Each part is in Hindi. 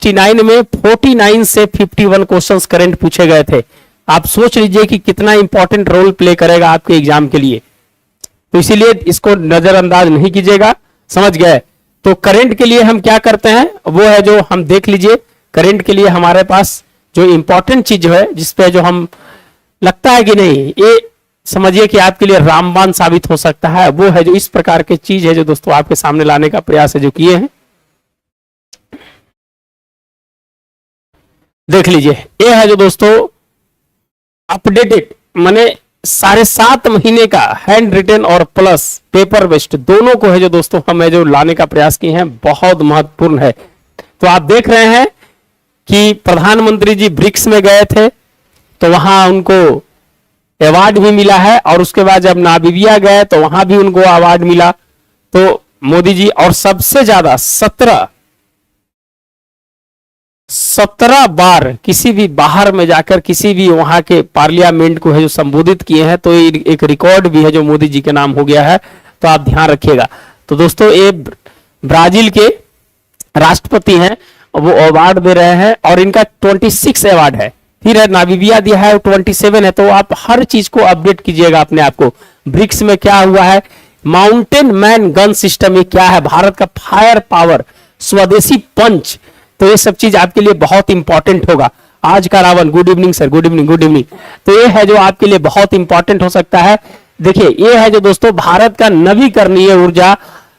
69 में 49 से 51 क्वेश्चंस करंट पूछे गए थे। आप सोच लीजिए कि कितना इंपॉर्टेंट रोल प्ले करेगा आपके एग्जाम के लिए, तो इसीलिए इसको नजरअंदाज नहीं कीजिएगा, समझ गए। तो करंट के लिए हम क्या करते हैं, वो है जो हम देख लीजिए, करंट के लिए हमारे पास जो इंपॉर्टेंट चीज है जिसपे जो हम लगता है कि नहीं ये समझिए कि आपके लिए रामबाण साबित हो सकता है, वो है जो इस प्रकार की चीज है जो दोस्तों आपके सामने लाने का प्रयास है जो किए हैं। देख लीजिए, ये है जो दोस्तों अपडेटेड माने 7.5 महीने का हैंड रिटन और प्लस पेपर बेस्ड दोनों को है जो दोस्तों हम है जो लाने का प्रयास किए हैं, बहुत महत्वपूर्ण है। तो आप देख रहे हैं कि प्रधानमंत्री जी ब्रिक्स में गए थे तो वहां उनको अवार्ड भी मिला है, और उसके बाद जब नामीबिया गए तो वहां भी उनको अवार्ड मिला। तो मोदी जी, और सबसे ज्यादा 17 बार किसी भी बाहर में जाकर किसी भी वहां के पार्लियामेंट को है जो संबोधित किए हैं, तो एक रिकॉर्ड भी है जो मोदी जी के नाम हो गया है, तो आप ध्यान रखिएगा। तो दोस्तों ये ब्राजील के राष्ट्रपति हैं, वो अवार्ड दे रहे हैं और इनका 26 अवार्ड है, फिर है नामीबिया दिया है 27 है। तो आप हर चीज को अपडेट कीजिएगा अपने आप को। ब्रिक्स में क्या हुआ है, माउंटेन मैन गन सिस्टम ये क्या है, भारत का फायर पावर स्वदेशी पंच, तो ये सब चीज आपके लिए बहुत इंपॉर्टेंट होगा। आज का Ravan, good evening sir, good evening good evening. तो ये है जो आपके लिए बहुत इंपॉर्टेंट हो सकता है। देखिए ये है जो दोस्तों भारत का नवीकरणीय ऊर्जा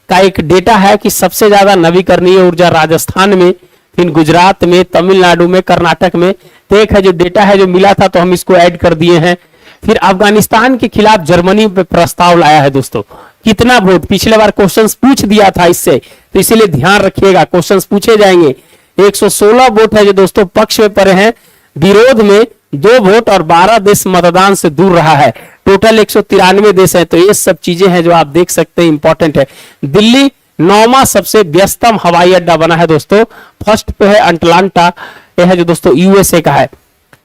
का एक डेटा है कि सबसे ज्यादा नवीकरणीय ऊर्जा राजस्थान में, फिर गुजरात में, तमिलनाडु में, कर्नाटक में। तो एक है जो डेटा है जो मिला था तो हम इसको ऐड कर दिए हैं। फिर अफगानिस्तान के खिलाफ जर्मनी पे प्रस्ताव लाया है दोस्तों, कितना वोट, पिछले बार क्वेश्चंस पूछ दिया था इससे, तो इसीलिए ध्यान रखिएगा क्वेश्चंस पूछे जाएंगे। 116 वोट है जो दोस्तों पक्ष में पड़े हैं, विरोध में 2 वोट और 12 देश मतदान से दूर रहा है, टोटल 193 देश है। तो ये सब चीजें हैं जो आप देख सकते हैं, इंपॉर्टेंट है। दिल्ली 9वां सबसे व्यस्तम हवाई अड्डा बना है दोस्तों, फर्स्ट पे है अटलांटा, यह है जो दोस्तों यूएसए का है,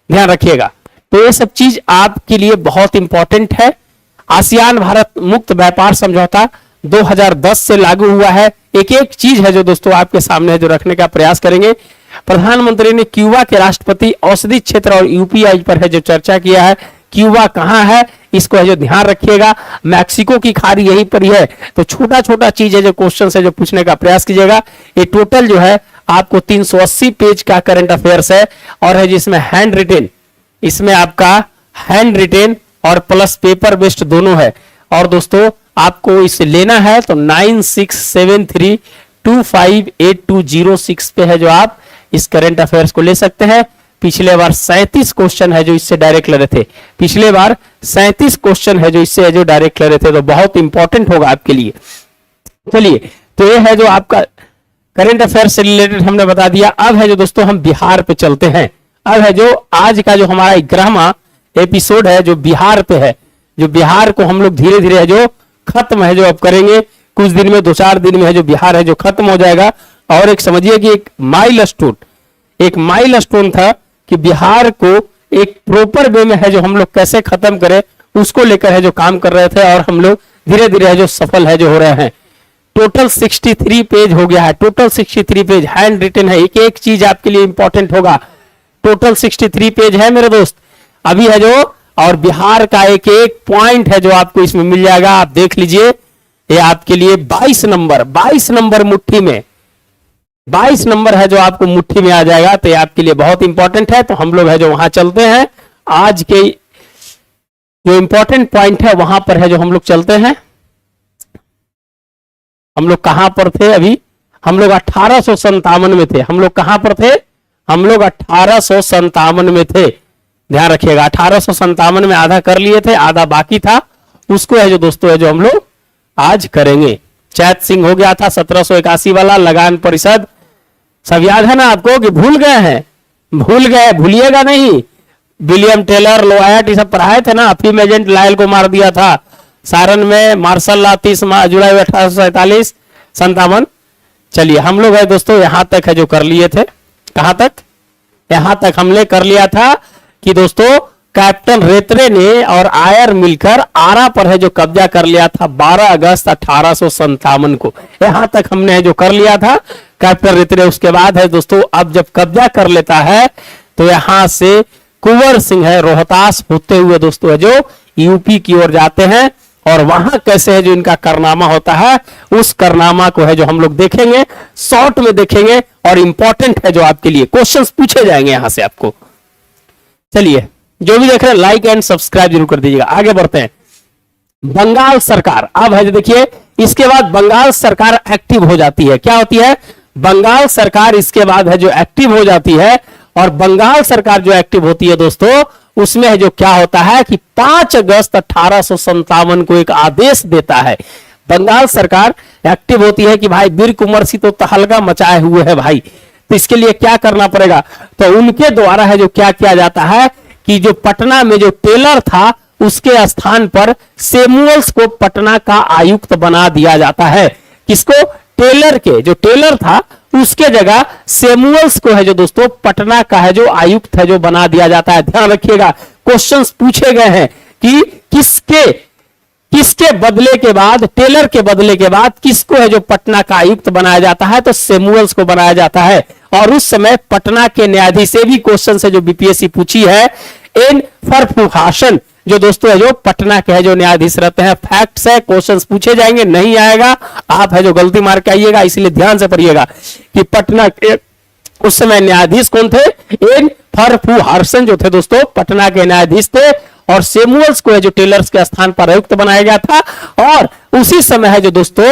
ध्यान रखिएगा। तो ये सब चीज आपके लिए बहुत इंपॉर्टेंट है। आसियान भारत मुक्त व्यापार समझौता 2010 से लागू हुआ है। एक एक चीज है जो दोस्तों आपके सामने है जो रखने का प्रयास करेंगे। प्रधानमंत्री ने क्यूबा के राष्ट्रपति औषधि क्षेत्र और यूपीआई पर है जो चर्चा किया है। क्यूबा कहां है इसको है जो ध्यान रखिएगा, मैक्सिको की खाड़ी यहीं पर ही है। तो छोटा छोटा चीज है जो क्वेश्चन है जो पूछने का प्रयास कीजिएगा। ये टोटल जो है आपको 380 पेज का करंट अफेयर्स है, और है जिसमें हैंड रिटेन, इसमें आपका हैंड रिटेन और प्लस पेपर बेस्ड दोनों है। और दोस्तों आपको इसे लेना है तो 9673258206 पे है जो आप इस करंट अफेयर्स को ले सकते हैं। पिछले बार 37 क्वेश्चन है जो इससे डायरेक्ट ले रहे थे, पिछले बार 37 क्वेश्चन है जो इससे है जो डायरेक्ट ले रहे थे, तो बहुत इंपॉर्टेंट होगा आपके लिए। चलिए, तो ये है जो आपका करंट अफेयर से रिलेटेड हमने बता दिया। अब है जो दोस्तों हम बिहार पे चलते हैं। अब है जो आज का जो हमारा 11वां एपिसोड है जो बिहार पे है, जो बिहार को हम लोग धीरे धीरे है जो खत्म है जो अब करेंगे, कुछ दिन में 2-4 दिन में है जो बिहार है जो खत्म हो जाएगा। और एक समझिए कि एक माइलस्टोन था कि बिहार को एक प्रॉपर वे में है जो हम लोग कैसे खत्म करें, उसको लेकर है जो काम कर रहे थे, और हम लोग धीरे धीरे है जो सफल है जो हो रहे हैं। टोटल 63 पेज हो गया है, टोटल 63 पेज हैंड रिटन है। एक एक चीज आपके लिए इंपॉर्टेंट होगा। टोटल 63 पेज है मेरे दोस्त अभी है जो, और बिहार का एक एक पॉइंट है जो आपको इसमें मिल जाएगा। आप देख लीजिए, ये आपके लिए 22 नंबर मुट्ठी में, 22 नंबर है जो आपको मुट्ठी में आ जाएगा। तो ये आपके लिए बहुत इंपॉर्टेंट है। तो हम लोग है जो वहां चलते हैं, आज के जो इंपॉर्टेंट पॉइंट है वहां पर है जो हम लोग चलते हैं। हम लोग कहां पर थे अभी, हम लोग 1857 में थे। हम लोग कहां पर थे, हम लोग 1857 में थे, ध्यान रखिएगा। 1857 में आधा कर लिए थे, आधा बाकी था, उसको है जो दोस्तों है जो हम लोग आज करेंगे। चैत सिंह हो गया था 1781 वाला, लगान परिषद सब याद है ना आपको कि भूल गए हैं, भूल गए, भूलिएगा नहीं। विलियम टेलर, लोयट, ये सब पढ़ाए थे ना। अफीम एजेंट लायल को मार दिया था सारण में, मार्शल लॉ 30 जुलाई 1847। चलिए, हम लोग है दोस्तों यहां तक है जो कर लिए थे। कहां तक, यहां तक हमने कर लिया था कि दोस्तों कैप्टन रेतरे ने और आयर मिलकर आरा पर है जो कब्जा कर लिया था 12 अगस्त 1857 को। यहां तक हमने है जो कर लिया था कैप्टन रेतरे। उसके बाद है दोस्तों, अब जब कब्जा कर लेता है तो यहां से कुंवर सिंह है रोहतास होते हुए दोस्तों है जो यूपी की ओर जाते हैं, और वहां कैसे है जो इनका कारनामा होता है, उस कारनामा को है जो हम लोग देखेंगे, शॉर्ट में देखेंगे, और इंपॉर्टेंट है जो आपके लिए क्वेश्चंस पूछे जाएंगे यहां से आपको। चलिए, जो भी देख रहे हैं लाइक एंड सब्सक्राइब जरूर कर दीजिएगा। आगे बढ़ते हैं। बंगाल सरकार, अब है जो देखिए, इसके बाद बंगाल सरकार एक्टिव हो जाती है। क्या होती है? बंगाल सरकार इसके बाद है जो एक्टिव हो जाती है, और बंगाल सरकार जो एक्टिव होती है दोस्तों, उसमें है जो क्या होता है कि 5 अगस्त 1857 को एक आदेश देता है। बंगाल सरकार एक्टिव होती है कि भाई वीर कुंवर सिंह तो तहलका मचाए हुए है भाई, तो इसके लिए क्या करना पड़ेगा। तो उनके द्वारा है जो क्या किया जाता है कि जो पटना में जो टेलर था उसके स्थान पर सेमुअल्स को पटना का आयुक्त बना दिया जाता है। किसको? टेलर के, जो टेलर था उसके जगह सेमुअल्स को है जो दोस्तों पटना का है जो आयुक्त है जो बना दिया जाता है। ध्यान रखिएगा, क्वेश्चंस पूछे गए हैं कि किसके बदले के बाद, टेलर के बदले के बाद किसको है जो पटना का आयुक्त बनाया जाता है, तो सेमुअल्स को बनाया जाता है। और उस समय पटना के न्यायाधीश से भी क्वेश्चन है जो बीपीएससी पूछी है, एन फरफुहासन जो दोस्तों है जो पटना के है जो न्यायाधीश रहते हैं। फैक्ट्स है, क्वेश्चंस पूछे जाएंगे, नहीं आएगा आप है जो गलती मार के आइएगा, इसलिए ध्यान से पढ़िएगा कि पटना के उस समय न्यायाधीश कौन थे? एन फरफुहासन जो थे दोस्तों पटना के न्यायाधीश थे, और सेमुअल्स को है जो टेलर्स के स्थान पर आयुक्त बनाया गया था। और उसी समय है जो दोस्तों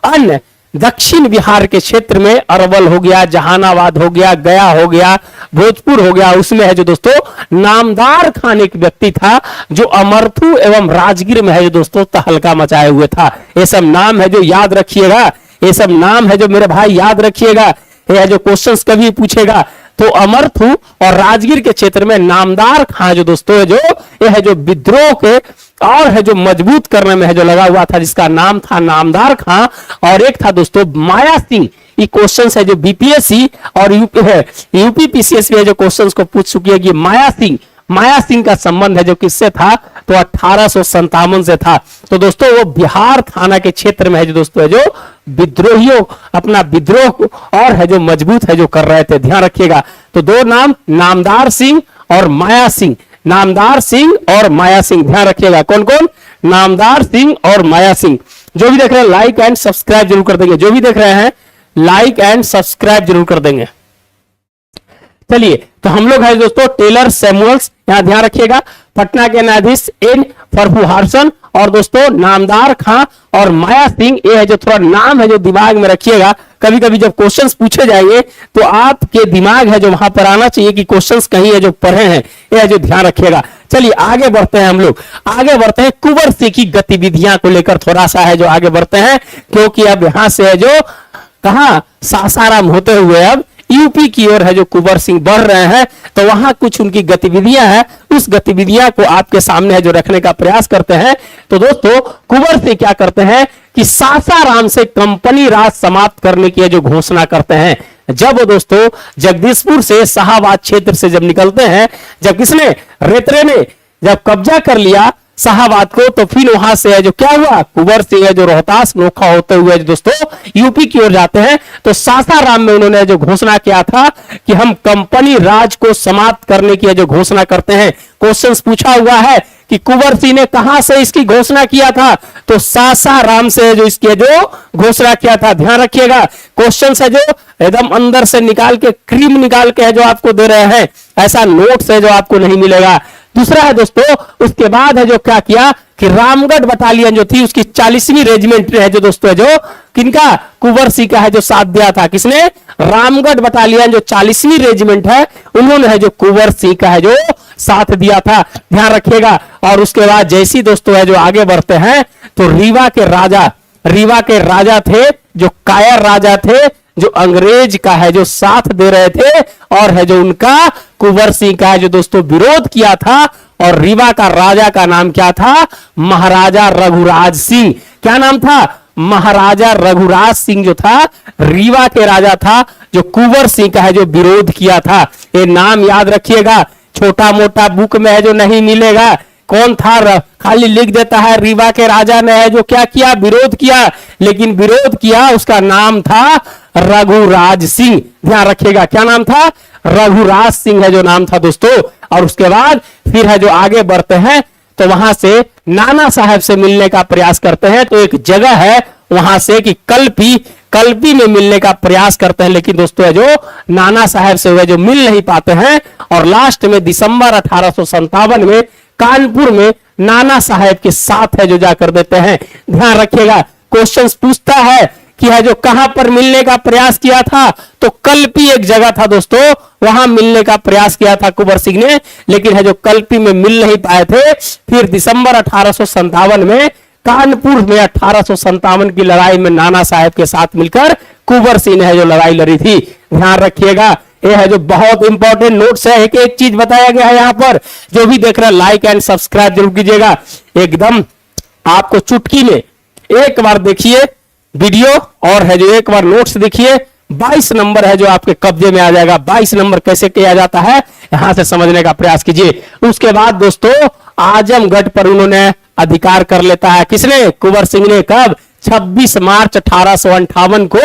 अन्य दक्षिण बिहार के क्षेत्र में अरवल हो गया, जहानाबाद हो गया, गया हो गया, भोजपुर हो गया, उसमें है जो दोस्तों नामदार खान एक व्यक्ति था जो अमरथू एवं राजगीर में है जो दोस्तों तहलका मचाए हुए था। ये सब नाम है जो याद रखिएगा, ये सब नाम है जो मेरे भाई याद रखिएगा। ये जो क्वेश्चंस कभी पूछेगा तो अमरथू और राजगीर के क्षेत्र में नामदार खां जो दोस्तों है जो ये है जो विद्रोह के और है जो मजबूत करने में है जो लगा हुआ था, जिसका नाम था नामदार खां, और एक था दोस्तों माया सिंह। ये क्वेश्चन है जो बीपीएससी और यूपी पीसीएस भी है जो क्वेश्चंस को पूछ चुकी है कि माया सिंह का संबंध है जो किससे था, तो 1857 से था। तो दोस्तों वो बिहार थाना के क्षेत्र में है जो दोस्तों है जो विद्रोहियों अपना विद्रोह और है जो मजबूत है जो कर रहे थे। ध्यान रखिएगा, तो दो नाम नामदार सिंह और माया सिंह, नामदार सिंह और माया सिंह, ध्यान रखिएगा कौन कौन? नामदार सिंह और माया सिंह। जो भी देख रहे हैं लाइक एंड सब्सक्राइब जरूर कर देंगे, जो भी देख रहे हैं लाइक एंड सब्सक्राइब जरूर कर देंगे। चलिए, तो हम लोग है दोस्तों टेलर सेमुअल्स, यहां ध्यान रखिएगा, पटना के न्यायाधीश एन फरफुहासन और दोस्तों नामदार खां और माया सिंह। ये है जो थोड़ा नाम है जो दिमाग में रखिएगा, कभी कभी जब क्वेश्चंस पूछे जाएंगे तो आपके दिमाग है जो वहां पर आना चाहिए कि क्वेश्चंस कहीं है जो पढ़े हैं, ये है जो ध्यान रखिएगा। चलिए आगे बढ़ते हैं, हम लोग आगे बढ़ते हैं कुंवर सिंह की गतिविधियां को लेकर थोड़ा सा है जो आगे बढ़ते हैं, क्योंकि अब यहां से है जो कहां सासाराम होते हुए अब यूपी की ओर है जो कुंवर सिंह बढ़ रहे हैं, तो वहां कुछ उनकी गतिविधियां हैं, उस गतिविधियां को आपके सामने है जो रखने का प्रयास करते हैं। तो दोस्तों कुंवर सिंह क्या करते हैं कि सासाराम से कंपनी राज समाप्त करने की जो घोषणा करते हैं। जब दोस्तों जगदीशपुर से शाहाबाद क्षेत्र से जब निकलते हैं, जब किसने? रेतरे ने जब कब्जा कर लिया शाहाबाद को, तो फिर वहां से है जो क्या हुआ, कुंवर सिंह है जो रोहतास नोखा होते हुए जो दोस्तों यूपी की ओर जाते हैं। तो सासाराम में उन्होंने जो घोषणा किया था कि हम कंपनी राज को समाप्त करने की जो घोषणा करते हैं। क्वेश्चंस पूछा हुआ है कि कुंवर सिंह ने कहां से इसकी घोषणा किया था, तो सासाराम से जो इसकी जो घोषणा किया था। ध्यान रखिएगा, क्वेश्चन है जो एकदम अंदर से निकाल के क्रीम निकाल के है जो आपको दे रहे हैं, ऐसा नोट्स है जो आपको नहीं मिलेगा। दूसरा है दोस्तों, उसके बाद है जो क्या किया कि रामगढ़ बटालियन जो थी उसकी 40वीं रेजिमेंट है जो दोस्तों है जो किनका? कुंवर सिंह का है जो साथ दिया था। किसने? रामगढ़ बटालियन जो 40वीं रेजिमेंट है, उन्होंने है जो कुंवर सिंह का है जो साथ दिया था। ध्यान रखिएगा। और उसके बाद जैसी दोस्तों है जो आगे बढ़ते हैं, तो रीवा के राजा थे जो कायर राजा थे, जो अंग्रेज का है जो साथ दे रहे थे, और है जो उनका कुंवर सिंह का है जो दोस्तों विरोध किया था। और रीवा का राजा का नाम क्या था? महाराजा रघुराज सिंह। क्या नाम था? महाराजा रघुराज सिंह जो था रीवा के राजा था, जो कुंवर सिंह का है जो विरोध किया था। ये नाम याद रखिएगा छोटा मोटा बुक में है जो नहीं मिलेगा। कौन था? खाली लिख देता है रीवा के राजा ने है जो क्या किया, विरोध किया, लेकिन विरोध किया उसका नाम था रघुराज सिंह। ध्यान रखिएगा क्या नाम था? रघुराज सिंह है जो नाम था दोस्तों। और उसके बाद फिर है जो आगे बढ़ते हैं तो वहां से नाना साहब से मिलने का प्रयास करते हैं। तो एक जगह है वहां से कि कल्पी में मिलने का प्रयास करते हैं, लेकिन दोस्तों है जो नाना साहब से वे जो मिल नहीं पाते हैं। और लास्ट में दिसंबर 1857 में कानपुर में नाना साहब के साथ है जो जाकर देते हैं। ध्यान रखिएगा क्वेश्चंस पूछता है कि है जो कहां पर मिलने का प्रयास किया था, तो कल्पी एक जगह था दोस्तों, वहां मिलने का प्रयास किया था कुंवर सिंह ने, लेकिन है जो कल्पी में मिल नहीं पाए थे। फिर दिसंबर 1857 में कानपुर में 1857 की लड़ाई में नाना साहब के साथ मिलकर कुंवर सिंह ने है जो लड़ाई लड़ी थी। ध्यान रखिएगा ये है जो बहुत इंपॉर्टेंट नोट्स है। एक चीज बताया गया है यहां पर, जो भी देख रहे हैं लाइक एंड सब्सक्राइब जरूर कीजिएगा। एकदम आपको चुटकी में एक बार देखिए वीडियो और है जो एक बार नोट्स देखिए। 22 नंबर है जो आपके कब्जे में आ जाएगा। 22 नंबर कैसे किया जाता है यहां से समझने का प्रयास कीजिए। उसके बाद दोस्तों आजमगढ़ पर उन्होंने अधिकार कर लेता है। किसने? कुंवर सिंह ने। कब? 26 मार्च 1858 को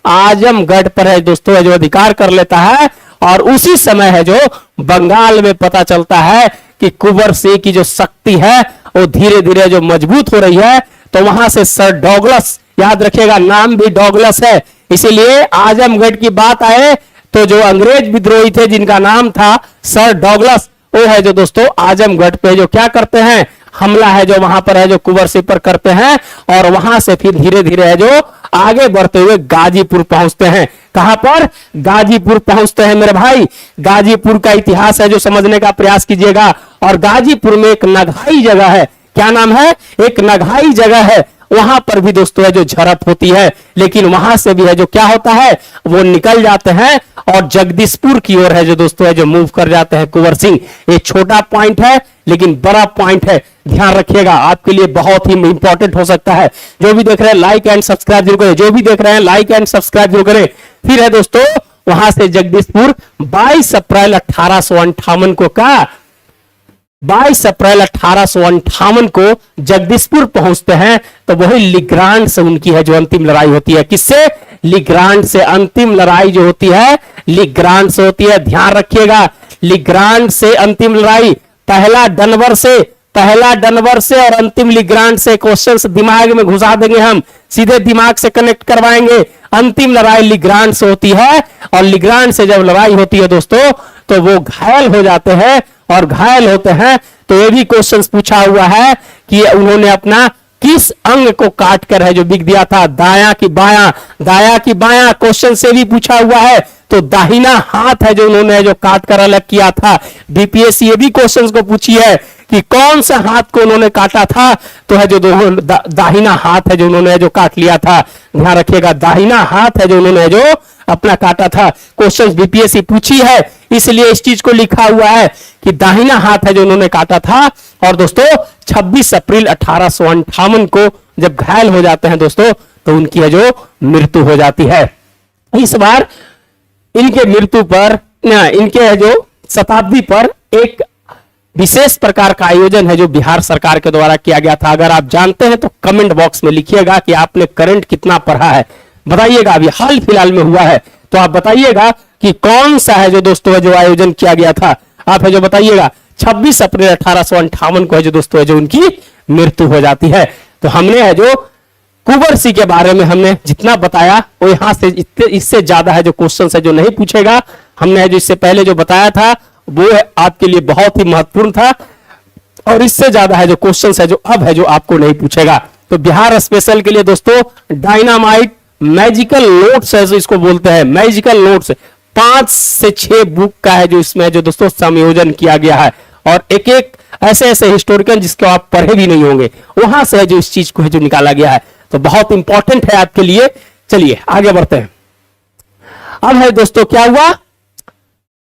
आजमगढ़ पर है दोस्तों है जो अधिकार कर लेता है। और उसी समय है जो बंगाल में पता चलता है कि कुंवर सिंह की जो शक्ति है वो धीरे धीरे जो मजबूत हो रही है। तो वहां से सर डॉगलस, याद रखिएगा नाम भी डॉगलस है, इसीलिए आजमगढ़ की बात आए तो जो अंग्रेज विद्रोही थे जिनका नाम था सर डॉगलस, वो है जो दोस्तों आजमगढ़ पे जो क्या करते हैं, हमला है जो वहां पर है जो कुंवर सिंह पर करते हैं। और वहां से फिर धीरे धीरे है जो आगे बढ़ते हुए गाजीपुर पहुंचते हैं। कहां पर? गाजीपुर पहुंचते हैं मेरे भाई। गाजीपुर का इतिहास है जो समझने का प्रयास कीजिएगा। और गाजीपुर में एक नगहाई जगह है। क्या नाम है? एक नगहाई जगह है। वहां पर भी दोस्तों है जो झड़प होती है, लेकिन वहां से भी है जो क्या होता है वो निकल जाते हैं और जगदीशपुर की ओर है जो दोस्तों है जो मूव कर जाते हैं कुंवर सिंह। ये छोटा पॉइंट है लेकिन बड़ा पॉइंट है, ध्यान रखिएगा, आपके लिए बहुत ही इंपॉर्टेंट हो सकता है। जो भी देख रहे हैं लाइक एंड सब्सक्राइब जरूर करें। जो भी देख रहे हैं लाइक एंड सब्सक्राइब जरूर करें। फिर है दोस्तों वहां से जगदीशपुर 22 अप्रैल 1858 को का 22 अप्रैल 1858 को जगदीशपुर पहुंचते हैं। तो वही लिग्रांड से उनकी है जो अंतिम लड़ाई होती है। किससे? लिग्रांड से। अंतिम लड़ाई जो होती है लिग्रांड से होती है। ध्यान रखिएगा लिग्रांड से अंतिम लड़ाई, पहला डनवर से और अंतिम लिग्रांड से। क्वेश्चंस दिमाग में घुसा देंगे हम, सीधे दिमाग से कनेक्ट करवाएंगे। अंतिम लड़ाई लिग्रांड से होती है और लिग्रांड से जब लड़ाई होती है दोस्तों तो वो घायल हो जाते हैं। और घायल होते हैं तो ये भी क्वेश्चन पूछा हुआ है कि उन्होंने अपना किस अंग को काट कर है जो बिक दिया था, दाया की बायां क्वेश्चन से भी पूछा हुआ है। तो दाहिना हाथ है जो उन्होंने जो काट कर अलग किया था। बीपीएससी ये भी क्वेश्चन को पूछी है कि कौन सा हाथ को उन्होंने काटा था, तो है जो दाहिना हाथ है जो उन्होंने जो काट लिया था। ध्यान रखिएगा दाहिना हाथ है जो उन्होंने जो अपना काटा था। क्वेश्चन बीपीएससी पूछी है इसलिए इस चीज को लिखा हुआ है कि दाहिना हाथ है जो उन्होंने काटा था। और दोस्तों 26 अप्रैल 1858 को जब घायल हो जाते हैं दोस्तों तो उनकी है जो मृत्यु हो जाती है। इस बार इनके मृत्यु पर इनके है जो शताब्दी पर एक विशेष प्रकार का आयोजन है जो बिहार सरकार के द्वारा किया गया था। अगर आप जानते हैं तो कमेंट बॉक्स में लिखिएगा कि आपने करंट कितना पढ़ा है, बताइएगा। अभी हाल फिलहाल में हुआ है तो आप बताइएगा कि कौन सा है जो दोस्तों है जो आयोजन किया गया था। आप है जो बताइएगा 26 अप्रैल 1858 को है जो दोस्तों है जो उनकी मृत्यु हो जाती है। तो हमने है जो कुंवर सिंह के बारे में हमने जितना बताया वो यहां से इससे ज्यादा है जो क्वेश्चन है जो नहीं पूछेगा। हमने है जो इससे पहले जो बताया था वो आपके लिए बहुत ही महत्वपूर्ण था और इससे ज्यादा है जो क्वेश्चन है जो अब है जो आपको नहीं पूछेगा। तो बिहार स्पेशल के लिए दोस्तों डायनामाइट मैजिकल नोट्स है जो इसको बोलते हैं, मैजिकल नोट्स 5 से 6 बुक का है जो इसमें जो दोस्तों संयोजन किया गया है। और एक एक ऐसे हिस्टोरिकल जिसको आप पढ़े भी नहीं होंगे वहां से है जो इस चीज को है जो निकाला गया है। तो बहुत इंपॉर्टेंट है आपके लिए। चलिए आगे बढ़ते हैं। अब है दोस्तों क्या हुआ,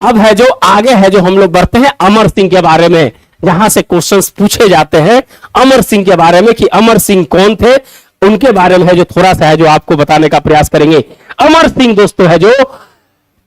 अब है जो आगे है जो हम लोग बढ़ते हैं अमर सिंह के बारे में, जहां से क्वेश्चंस पूछे जाते हैं अमर सिंह के बारे में कि अमर सिंह कौन थे, उनके बारे में है जो थोड़ा सा है जो आपको बताने का प्रयास करेंगे। अमर सिंह दोस्तों है जो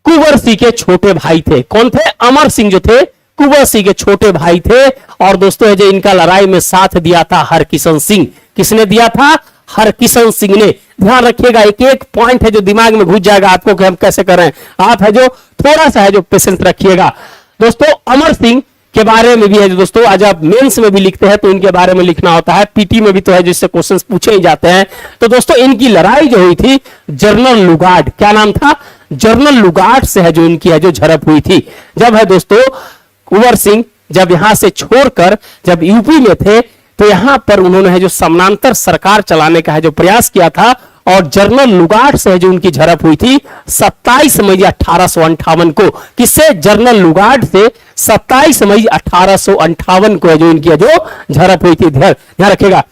कुंवर सिंह के छोटे भाई थे। कौन थे? अमर सिंह जो थे कुंवर सिंह के छोटे भाई थे। और दोस्तों है जो इनका लड़ाई में साथ दिया था हरकिशन सिंह। किसने दिया था? हरकिशन सिंह ने। ध्यान रखिएगा, एक एक पॉइंट है जो दिमाग में घुस जाएगा आपको कि हम कैसे कर रहे हैं। आप है जो थोड़ा सा है जो पेशेंस रखिएगा। दोस्तों अमर सिंह के बारे में भी है जो दोस्तों, आज आप मेंस में भी लिखते हैं तो इनके बारे में लिखना होता है, पीटी में भी तो है जिससे क्वेश्चंस पूछे ही जाते हैं। तो दोस्तों इनकी लड़ाई जो हुई थी जनरल लुगार्ड, क्या नाम था? जनरल लुगार्ड से है जो इनकी है जो झड़प हुई थी। जब है दोस्तों कुंवर सिंह जब यहां से छोड़कर जब यूपी में थे तो यहां पर उन्होंने है जो समानांतर सरकार चलाने का है जो प्रयास किया था। और जनरल लुगार्ड से जो उनकी झड़प हुई थी 27 मई 1858 को। किससे? जनरल लुगार्ड से 27 मई 1858 को है जो इनकी है जो झड़प हुई थी। ध्यान रखिएगा।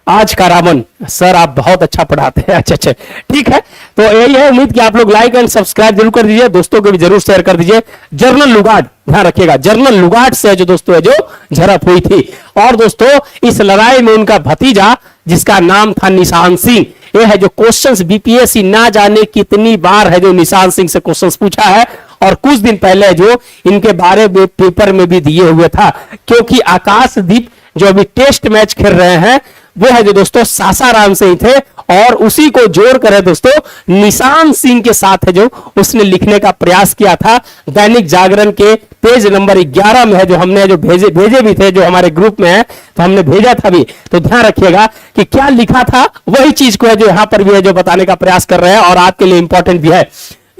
आज का रावण सर आप बहुत अच्छा पढ़ाते हैं। अच्छा ठीक है, तो यही है। उम्मीद कि आप लोग लाइक एंड सब्सक्राइब जरूर कर दीजिए, दोस्तों को भी जरूर शेयर कर दीजिए। जनरल लुगार्ड, ध्यान रखिएगा, जनरल लुगार्ड से जो दोस्तों है जो झड़प हुई थी। और दोस्तों इस लड़ाई में उनका भतीजा जिसका नाम था निशान सिंह, ये है जो क्वेश्चंस बीपीएससी ना जाने कितनी बार है जो निशान सिंह से क्वेश्चंस पूछा है। और कुछ दिन पहले जो इनके बारे में पेपर में भी दिए हुए था, क्योंकि आकाशदीप जो अभी टेस्ट मैच खेल रहे हैं वो है जो दोस्तों सासाराम से ही थे। और उसी को जोड़ कर है दोस्तों निशान सिंह के साथ है जो उसने लिखने का प्रयास किया था। दैनिक जागरण के पेज नंबर 11 में है जो हमने जो भेजे भी थे, जो हमारे ग्रुप में है तो हमने भेजा था भी। तो ध्यान रखिएगा कि क्या लिखा था, वही चीज को है जो यहां पर भी है जो बताने का प्रयास कर रहे हैं और आपके लिए इंपॉर्टेंट भी है।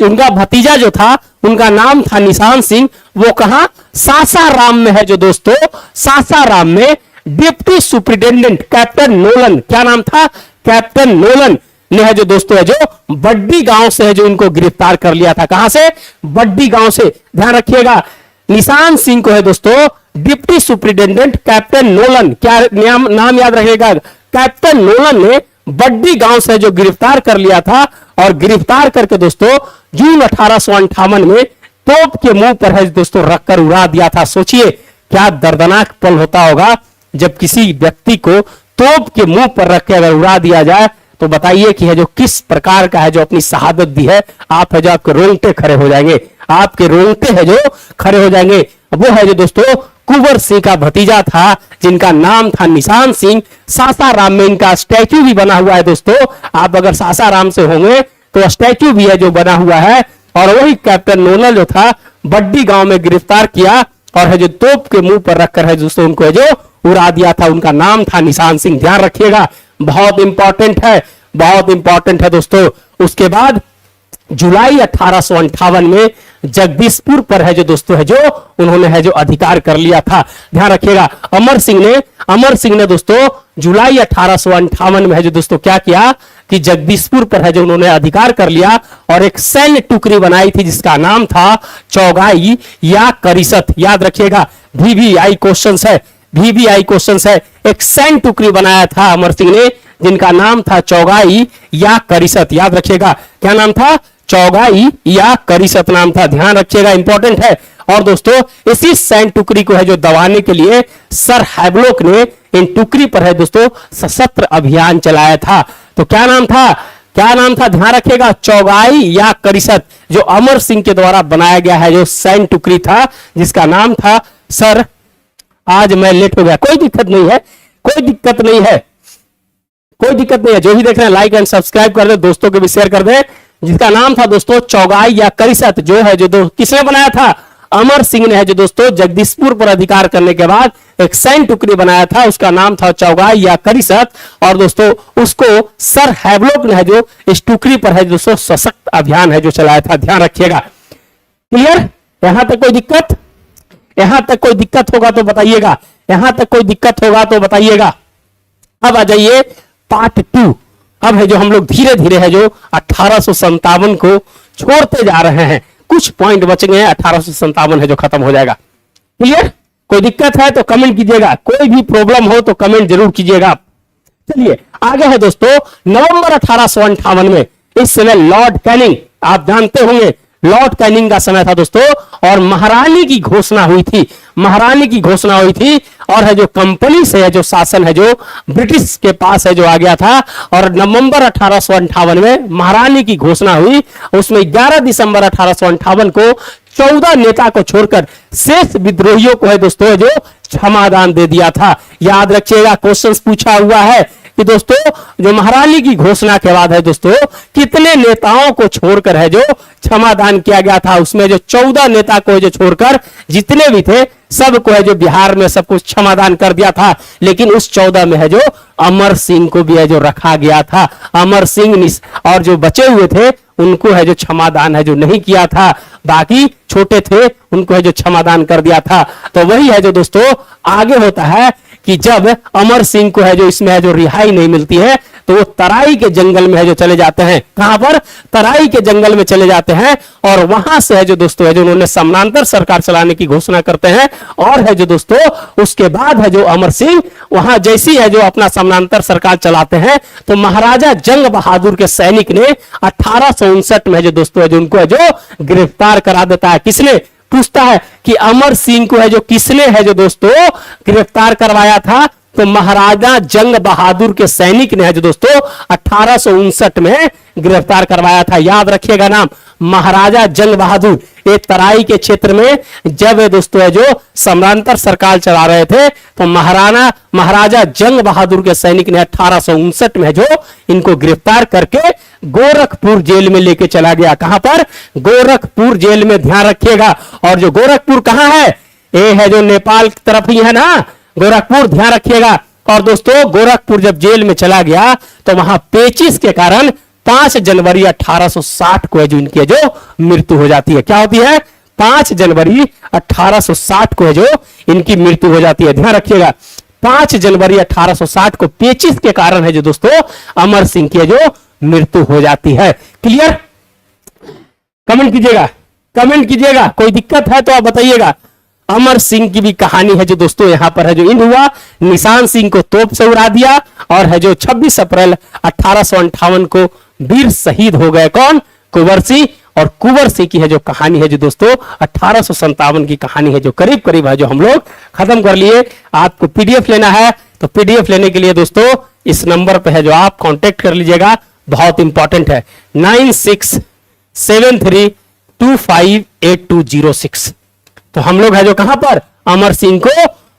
उनका भतीजा जो था उनका नाम था निशान सिंह। वो कहां? सासाराम में है जो दोस्तों, सासाराम में डिप्टी सुप्रिटेंडेंट कैप्टन नोलन, क्या नाम था? कैप्टन नोलन ने है जो दोस्तों है जो बड्डी गांव से है जो इनको गिरफ्तार कर लिया था। कहां से? बड्डी गांव से। ध्यान रखिएगा, निशान सिंह को है दोस्तों डिप्टी सुप्रिटेंडेंट कैप्टन नोलन, क्या नाम याद रखिएगा, कैप्टन नोलन ने बड्डी गांव से जो गिरफ्तार कर लिया था। और गिरफ्तार करके दोस्तों जून 1858 में तोप के मुंह पर है दोस्तों रखकर उड़ा दिया था। सोचिए क्या दर्दनाक पल होता होगा जब किसी व्यक्ति को तोप के मुंह पर रख के अगर उड़ा दिया जाए। तो बताइए कि है जो किस प्रकार का है जो अपनी शहादत दी है। आप है जो आपके रोंगटे खड़े हो जाएंगे, आपके रोंगटे है जो खड़े हो जाएंगे। वो है जो दोस्तों कुंवर सिंह का भतीजा था जिनका नाम था निशान सिंह। सासाराम में इनका स्टैच्यू भी बना हुआ है दोस्तों। आप अगर सासाराम से होंगे तो स्टैच्यू भी है जो बना हुआ है। और वही कैप्टन नोलन जो था बड्डी गांव में गिरफ्तार किया और है जो तोप के मुंह पर रखकर है दोस्तों उनको है जो उड़ा दिया था। उनका नाम था निशान सिंह। ध्यान रखिएगा, बहुत इंपॉर्टेंट है, बहुत इंपॉर्टेंट है दोस्तों। उसके बाद जुलाई 1858 में जगदीशपुर पर है जो दोस्तों है जो उन्होंने है जो अधिकार कर लिया था। ध्यान रखिएगा, अमर सिंह ने दोस्तों जुलाई 1858 में है जो दोस्तों क्या किया कि जगदीशपुर पर है जो उन्होंने अधिकार कर लिया और एक सैन्य टुकड़ी बनाई थी जिसका नाम था चौगाई या करिसत। याद रखिएगा, VVI क्वेश्चंस है, VVI क्वेश्चंस है। एक सैन्य टुकड़ी बनाया था अमर सिंह ने जिनका नाम था चौगाई या करिसत। याद रखिएगा, क्या नाम था? चौगाई या करिसत नाम था। ध्यान रखिएगा, इंपॉर्टेंट है। और दोस्तों इसी सैन्य टुकड़ी को है जो दबाने के लिए सर हैवलॉक ने इन टुकड़ी पर है दोस्तों सशस्त्र अभियान चलाया था। तो क्या नाम था? क्या नाम था? ध्यान रखिएगा, चौगाई या करिसत, जो अमर सिंह के द्वारा बनाया गया है जो सैन्य टुकड़ी था जिसका नाम था सर, आज मैं लेट हो गया, कोई दिक्कत नहीं है, कोई दिक्कत नहीं है, कोई दिक्कत नहीं है। जो भी देख रहे हैं लाइक एंड सब्सक्राइब कर दे, दोस्तों को भी शेयर कर दे। जिसका नाम था दोस्तों चौगाई या करिसत, जो है जो किसने बनाया था? अमर सिंह ने है जो दोस्तों जगदीशपुर पर अधिकार करने के बाद एक सैन्य टुकड़ी बनाया था, उसका नाम था चौगाई या करिसत। और दोस्तों उसको सर हैवलॉक ने है जो इस टुकड़ी पर है दोस्तों सशक्त अभियान है जो चलाया था। ध्यान रखिएगा, क्लियर? यहां तक कोई दिक्कत? यहां तक कोई दिक्कत होगा तो बताइएगा, यहां तक कोई दिक्कत होगा तो बताइएगा। अब आ जाइए पार्ट 2। अब है जो हम लोग धीरे धीरे है जो 1857 को छोड़ते जा रहे हैं, कुछ पॉइंट बच गए हैं, 1857 है जो खत्म हो जाएगा। क्लियर? कोई दिक्कत है तो कमेंट कीजिएगा, कोई भी प्रॉब्लम हो तो कमेंट जरूर कीजिएगा। चलिए आगे है दोस्तों, नवंबर 1858 में इस समय लॉर्ड कैनिंग, आप जानते होंगे लॉर्ड कैनिंग का समय था दोस्तों, और महारानी की घोषणा हुई थी, महारानी की घोषणा हुई थी, और है जो कंपनी से है जो शासन है जो ब्रिटिश के पास है जो आ गया था, और नवंबर 1858 में महारानी की घोषणा हुई। उसमें 11 दिसंबर 1858 को 14 नेता को छोड़कर शेष विद्रोहियों को है दोस्तों जो क्षमादान दे दिया था। याद रखिएगा, क्वेश्चंस पूछा हुआ है कि दोस्तों जो महारानी की घोषणा के बाद है दोस्तों कितने नेताओं को छोड़कर है जो क्षमादान किया गया था। उसमें जो 14 नेता को जो छोड़कर जितने भी थे सबको है जो बिहार में सब कुछ क्षमादान कर दिया था, लेकिन उस 14 में है जो अमर सिंह को भी है जो रखा गया था। अमर सिंह और जो बचे हुए थे उनको है जो क्षमादान है जो नहीं किया था, बाकी छोटे थे उनको है जो क्षमादान कर दिया था। तो वही है जो दोस्तों आगे होता है कि जब अमर सिंह को है जो इसमें है जो रिहाई नहीं मिलती है तो वो तराई के जंगल में है जो चले जाते हैं। कहां पर? तराई के जंगल में चले जाते हैं, और वहां से है जो दोस्तों है जो उन्होंने समानांतर सरकार चलाने की घोषणा करते हैं। और है जो दोस्तों उसके बाद है जो अमर सिंह वहां जैसी है जो अपना समानांतर सरकार चलाते हैं तो महाराजा जंग बहादुर के सैनिक ने 1859 में जो दोस्तों है जो उनको है जो गिरफ्तार करा देता है। किसने? पूछता है कि अमर सिंह को है जो किसने है जो दोस्तों गिरफ्तार करवाया था? तो महाराजा जंग बहादुर के सैनिक ने है जो दोस्तों 1859 में गिरफ्तार करवाया था। याद रखिएगा नाम, महाराजा जंग बहादुर। एक तराई के क्षेत्र में जब दोस्तों है जो समानांतर सरकार चला रहे थे तो महाराजा जंग बहादुर के सैनिक ने 1859 में जो इनको गिरफ्तार करके गोरखपुर जेल में लेके चला गया। कहां पर? गोरखपुर जेल में, ध्यान रखिएगा। और जो गोरखपुर कहां है? ये है जो नेपाल की तरफ ही है ना गोरखपुर, ध्यान रखिएगा। और दोस्तों गोरखपुर जब जेल में चला गया तो वहां पेचिश के कारण 5 जनवरी 1860 को है जो इनकी जो मृत्यु हो जाती है। क्या होती है? 5 जनवरी 1860 को है जो इनकी मृत्यु हो जाती है। ध्यान रखिएगा, 5 जनवरी 1860 को पेचिश के कारण है जो दोस्तों अमर सिंह की जो मृत्यु हो जाती है। क्लियर? कमेंट कीजिएगा, कमेंट कीजिएगा, कोई दिक्कत है तो आप बताइएगा। अमर सिंह की भी कहानी है जो दोस्तों यहां पर है जो इन हुआ। निशान सिंह को तोप से उड़ा दिया, और है जो 26 अप्रैल 1858 को वीर शहीद हो गए। कौन? कुंवर सिंह। और कुंवर सिंह की है जो कहानी है जो दोस्तों 1857 की कहानी है जो करीब करीब है जो हम लोग खत्म कर लिए। आपको पीडीएफ लेना है तो पीडीएफ लेने के लिए दोस्तों इस नंबर पे है जो आप कांटेक्ट कर लीजिएगा, बहुत इंपॉर्टेंट है, 9673258206। तो हम लोग है जो कहां पर? अमर सिंह को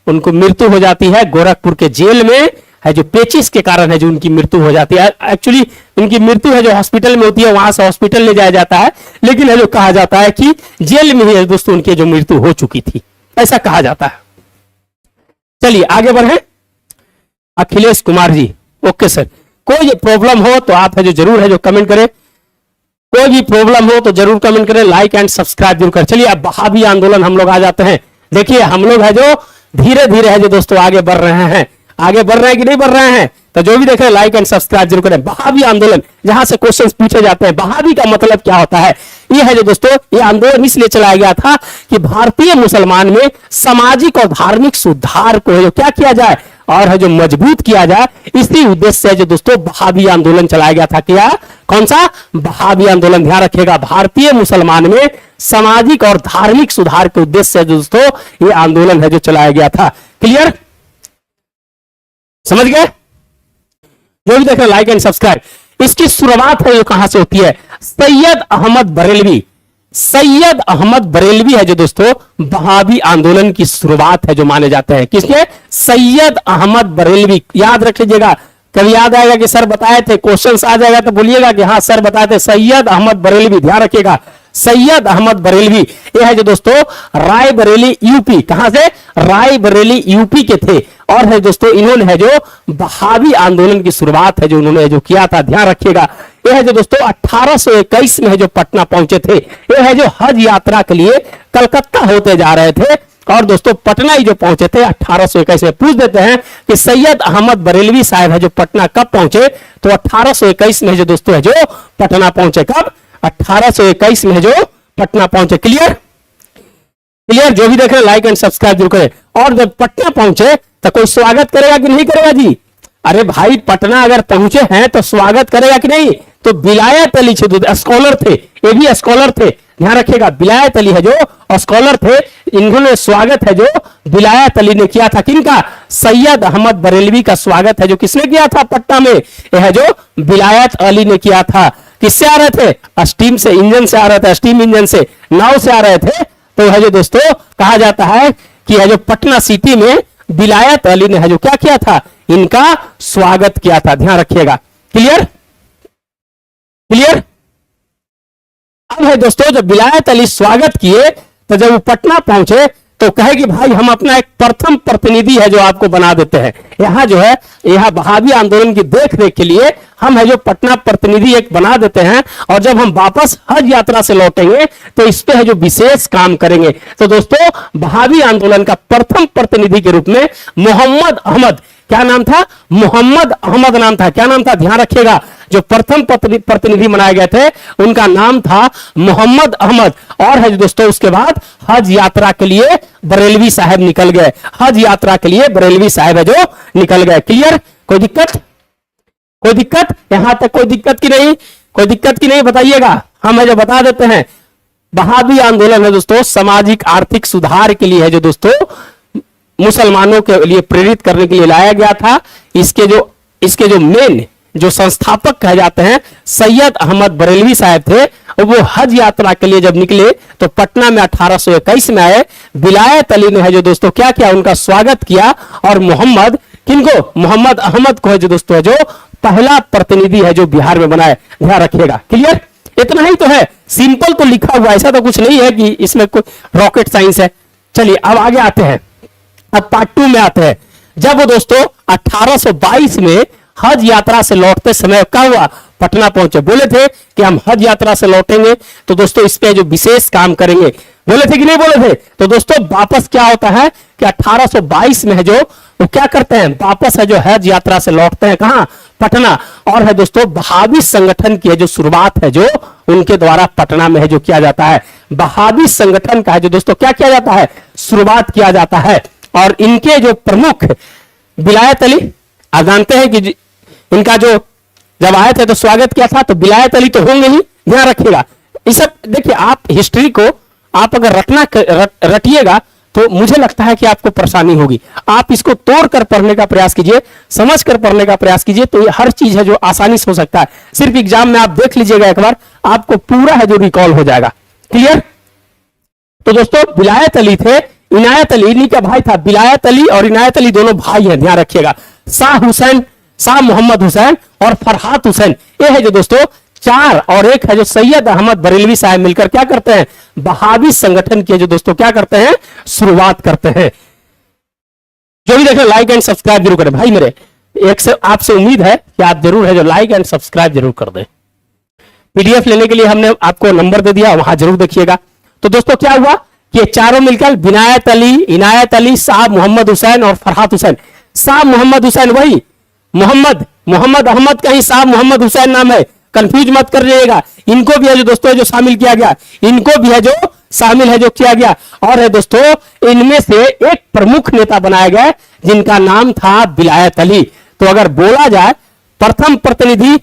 उनको मृत्यु हो जाती है गोरखपुर के जेल में, है जो पेचिश के कारण है जो उनकी मृत्यु हो जाती है। एक्चुअली उनकी मृत्यु है जो हॉस्पिटल में होती है, वहां से हॉस्पिटल ले जाया जाता है, लेकिन है जो कहा जाता है कि जेल में ही दोस्तों उनकी जो मृत्यु हो चुकी थी, ऐसा कहा जाता है। चलिए आगे बढ़े। Akhilesh Kumar ji, okay sir. कोई प्रॉब्लम हो तो आप है जो जरूर है जो कमेंट करें, कोई भी प्रॉब्लम हो तो जरूर कमेंट करें, लाइक एंड सब्सक्राइब जरूर करें। चलिए अब वहाबी आंदोलन हम लोग आ जाते हैं। देखिए हम लोग है जो धीरे धीरे है जो दोस्तों आगे बढ़ रहे हैं, आगे बढ़ रहे हैं कि नहीं बढ़ रहे हैं? तो जो भी देख रहे हैं लाइक एंड सब्सक्राइब जरूर करें। वहाबी आंदोलन, जहां से क्वेश्चंस पूछे जाते हैं, वहाबी का मतलब क्या होता है? ये है जो दोस्तों ये आंदोलन इसलिए चलाया गया था कि भारतीय मुसलमान में सामाजिक और धार्मिक सुधार को जो क्या किया जाए और है जो मजबूत किया जाए, इसी उद्देश्य से जो दोस्तों वहाबी आंदोलन चलाया गया था। क्या? कौन सा? वहाबी आंदोलन। ध्यान रखिएगा, भारतीय मुसलमान में सामाजिक और धार्मिक सुधार के उद्देश्य से दोस्तों ये आंदोलन है जो चलाया गया था। क्लियर? समझ गए? जो भी देख रहे लाइक एंड सब्सक्राइब। इसकी शुरुआत है जो कहां से होती है? सैयद अहमद बरेलवी। सैयद अहमद बरेलवी है जो दोस्तों वहाबी आंदोलन की शुरुआत है जो माने जाते हैं। किसके? सैयद अहमद बरेलवी। याद रख लीजिएगा, कभी याद आएगा कि सर बताए थे, क्वेश्चंस आ जाएगा तो बोलिएगा कि हाँ सर बताए थे, सैयद अहमद बरेलवी। ध्यान रखिएगा, सैयद अहमद बरेलवी ये है जो दोस्तों रायबरेली यूपी। कहां से? रायबरेली यूपी के थे। और है दोस्तों इन्होंने है जो वहाबी आंदोलन की शुरुआत है जो उन्होंने जो किया था। ध्यान रखिएगा, ये है जो दोस्तों 1821 में है जो पटना पहुंचे थे। ये है जो हज यात्रा के लिए कलकत्ता होते जा रहे थे, और दोस्तों पटना ही जो पहुंचे थे 1821 में। पूछ देते हैं कि सैयद अहमद बरेलवी साहब है जो पटना कब पहुंचे? तो 1821 में जो दोस्तों है जो पटना पहुंचे। कब? 1821 में जो पटना पहुंचे। क्लियर? क्लियर? जो भी देख रहे हैं लाइक एंड सब्सक्राइब जरूर करें। और जब पटना पहुंचे तो कोई स्वागत करेगा कि नहीं करेगा जी? अरे भाई पटना अगर पहुंचे हैं तो स्वागत करेगा कि नहीं? तो बिलायत अली स्कॉलर थे, ये भी स्कॉलर थे, ध्यान रखिएगा। बिलायत अली है जो स्कॉलर थे, इन्होंने स्वागत है जो बिलायत अली ने किया था, किनका? सैयद अहमद बरेलवी का स्वागत है जो किसने किया था पटना में? यह है जो बिलायत अली ने किया था। किससे आ रहे थे? स्टीम से, इंजन से आ रहे थे, स्टीम इंजन से, नाव से आ रहे थे। तो है जो दोस्तों कहा जाता है कि है जो पटना सिटी में बिलायत अली ने है जो क्या किया था? इनका स्वागत किया था, ध्यान रखिएगा। क्लियर? क्लियर? अब है दोस्तों जब बिलायत अली स्वागत किए तो जब वो पटना पहुंचे तो कहे कि भाई हम अपना एक प्रथम प्रतिनिधि है जो आपको बना देते हैं, यहाँ जो है यहाँ बहावी आंदोलन की देख रेख के लिए हम है जो पटना प्रतिनिधि एक बना देते हैं, और जब हम वापस हज यात्रा से लौटेंगे तो इस पे है जो विशेष काम करेंगे। तो दोस्तों बहावी आंदोलन का प्रथम प्रतिनिधि के रूप में मोहम्मद अहमद, क्या नाम था? मोहम्मद अहमद नाम था। क्या नाम था? ध्यान रखिएगा। जो प्रथम प्रतिनिधि बनाए गए थे उनका नाम था मोहम्मद अहमद। और है दोस्तों उसके बाद हज यात्रा के लिए बरेलवी साहब निकल गए, हज यात्रा के लिए बरेलवी साहब है जो निकल गए। क्लियर? कोई दिक्कत? कोई दिक्कत? यहां तक कोई दिक्कत की नहीं? कोई दिक्कत की नहीं बताइएगा, हम है जो बता देते हैं। बहावी आंदोलन है दोस्तों सामाजिक आर्थिक सुधार के लिए है जो दोस्तों मुसलमानों के लिए प्रेरित करने के लिए लाया गया था। इसके जो मेन जो संस्थापक कहे जाते हैं सैयद अहमद बरेलवी साहब थे, वो हज यात्रा के लिए जब निकले तो पटना में 1821 में आए। बिलायत अली ने है जो दोस्तों क्या किया? उनका स्वागत किया, और मोहम्मद किनको? मोहम्मद अहमद को है जो दोस्तों है जो पहला प्रतिनिधि है जो बिहार में बनाए, ध्यान रखिएगा। क्लियर? इतना ही तो है, सिंपल तो लिखा हुआ, ऐसा तो कुछ नहीं है कि इसमें कोई रॉकेट साइंस है। चलिए अब आगे आते हैं, अब पार्ट 2 में आते हैं। जब वो दोस्तों 1822 में हज यात्रा से लौटते समय क्या हुआ? पटना पहुंचे, बोले थे कि हम हज यात्रा से लौटेंगे तो दोस्तों इस पे जो विशेष काम करेंगे, बोले थे कि नहीं बोले थे? तो दोस्तों वापस क्या होता है कि 1822 में है जो वो क्या करते हैं? वापस है जो हज यात्रा से लौटते हैं, कहां? पटना। और है दोस्तों बहावी संगठन की है जो शुरुआत है जो उनके द्वारा पटना में है जो किया जाता है। बहावी संगठन का है जो दोस्तों क्या किया जाता है? शुरुआत किया जाता है। और इनके जो प्रमुख बिलायत अली, आप जानते हैं कि इनका जो जब आए थे तो स्वागत किया था, तो बिलायत अली तो होंगे ही, ध्यान रखिएगा। इस सब देखिए, आप हिस्ट्री को आप अगर रटिएगा तो मुझे लगता है कि आपको परेशानी होगी। आप इसको तोड़कर पढ़ने का प्रयास कीजिए, समझकर पढ़ने का प्रयास कीजिए, तो ये हर चीज है जो आसानी से हो सकता है। सिर्फ एग्जाम में आप देख लीजिएगा एक बार, आपको पूरा है जो रिकॉल हो जाएगा। क्लियर? तो दोस्तों बिलायत अली थे, इनायत अली इन्हीं का भाई था। बिलायत अली और इनायत अली दोनों भाई हैं, ध्यान रखिएगा। शाह मोहम्मद हुसैन और फरहात हुसैन, ये है जो दोस्तों चार, और एक है जो सैयद अहमद बरेलवी साहब मिलकर क्या करते हैं? बहावी संगठन की जो दोस्तों क्या करते हैं? शुरुआत करते हैं। जो भी देखें लाइक एंड सब्सक्राइब जरूर करें भाई मेरे, एक से आपसे उम्मीद है कि आप जरूर है जो लाइक एंड सब्सक्राइब जरूर कर दें। पीडीएफ लेने के लिए हमने आपको नंबर दे दिया, वहां जरूर देखिएगा। तो दोस्तों क्या हुआ कि ये चारों मिलकर बिनायत अली, इनायत अली, शाह मोहम्मद हुसैन और फरहात हुसैन। शाह मोहम्मद हुसैन वही मोहम्मद अहमद का ही शाह मोहम्मद हुसैन नाम है, कंफ्यूज मत कर लीजिएगा। इनको भी है जो दोस्तों जो शामिल किया गया, इनको भी है जो शामिल है जो किया गया। और है दोस्तों इनमें से एक प्रमुख नेता बनाया गया जिनका नाम था बिलायत अली। तो अगर बोला जाए प्रथम प्रतिनिधि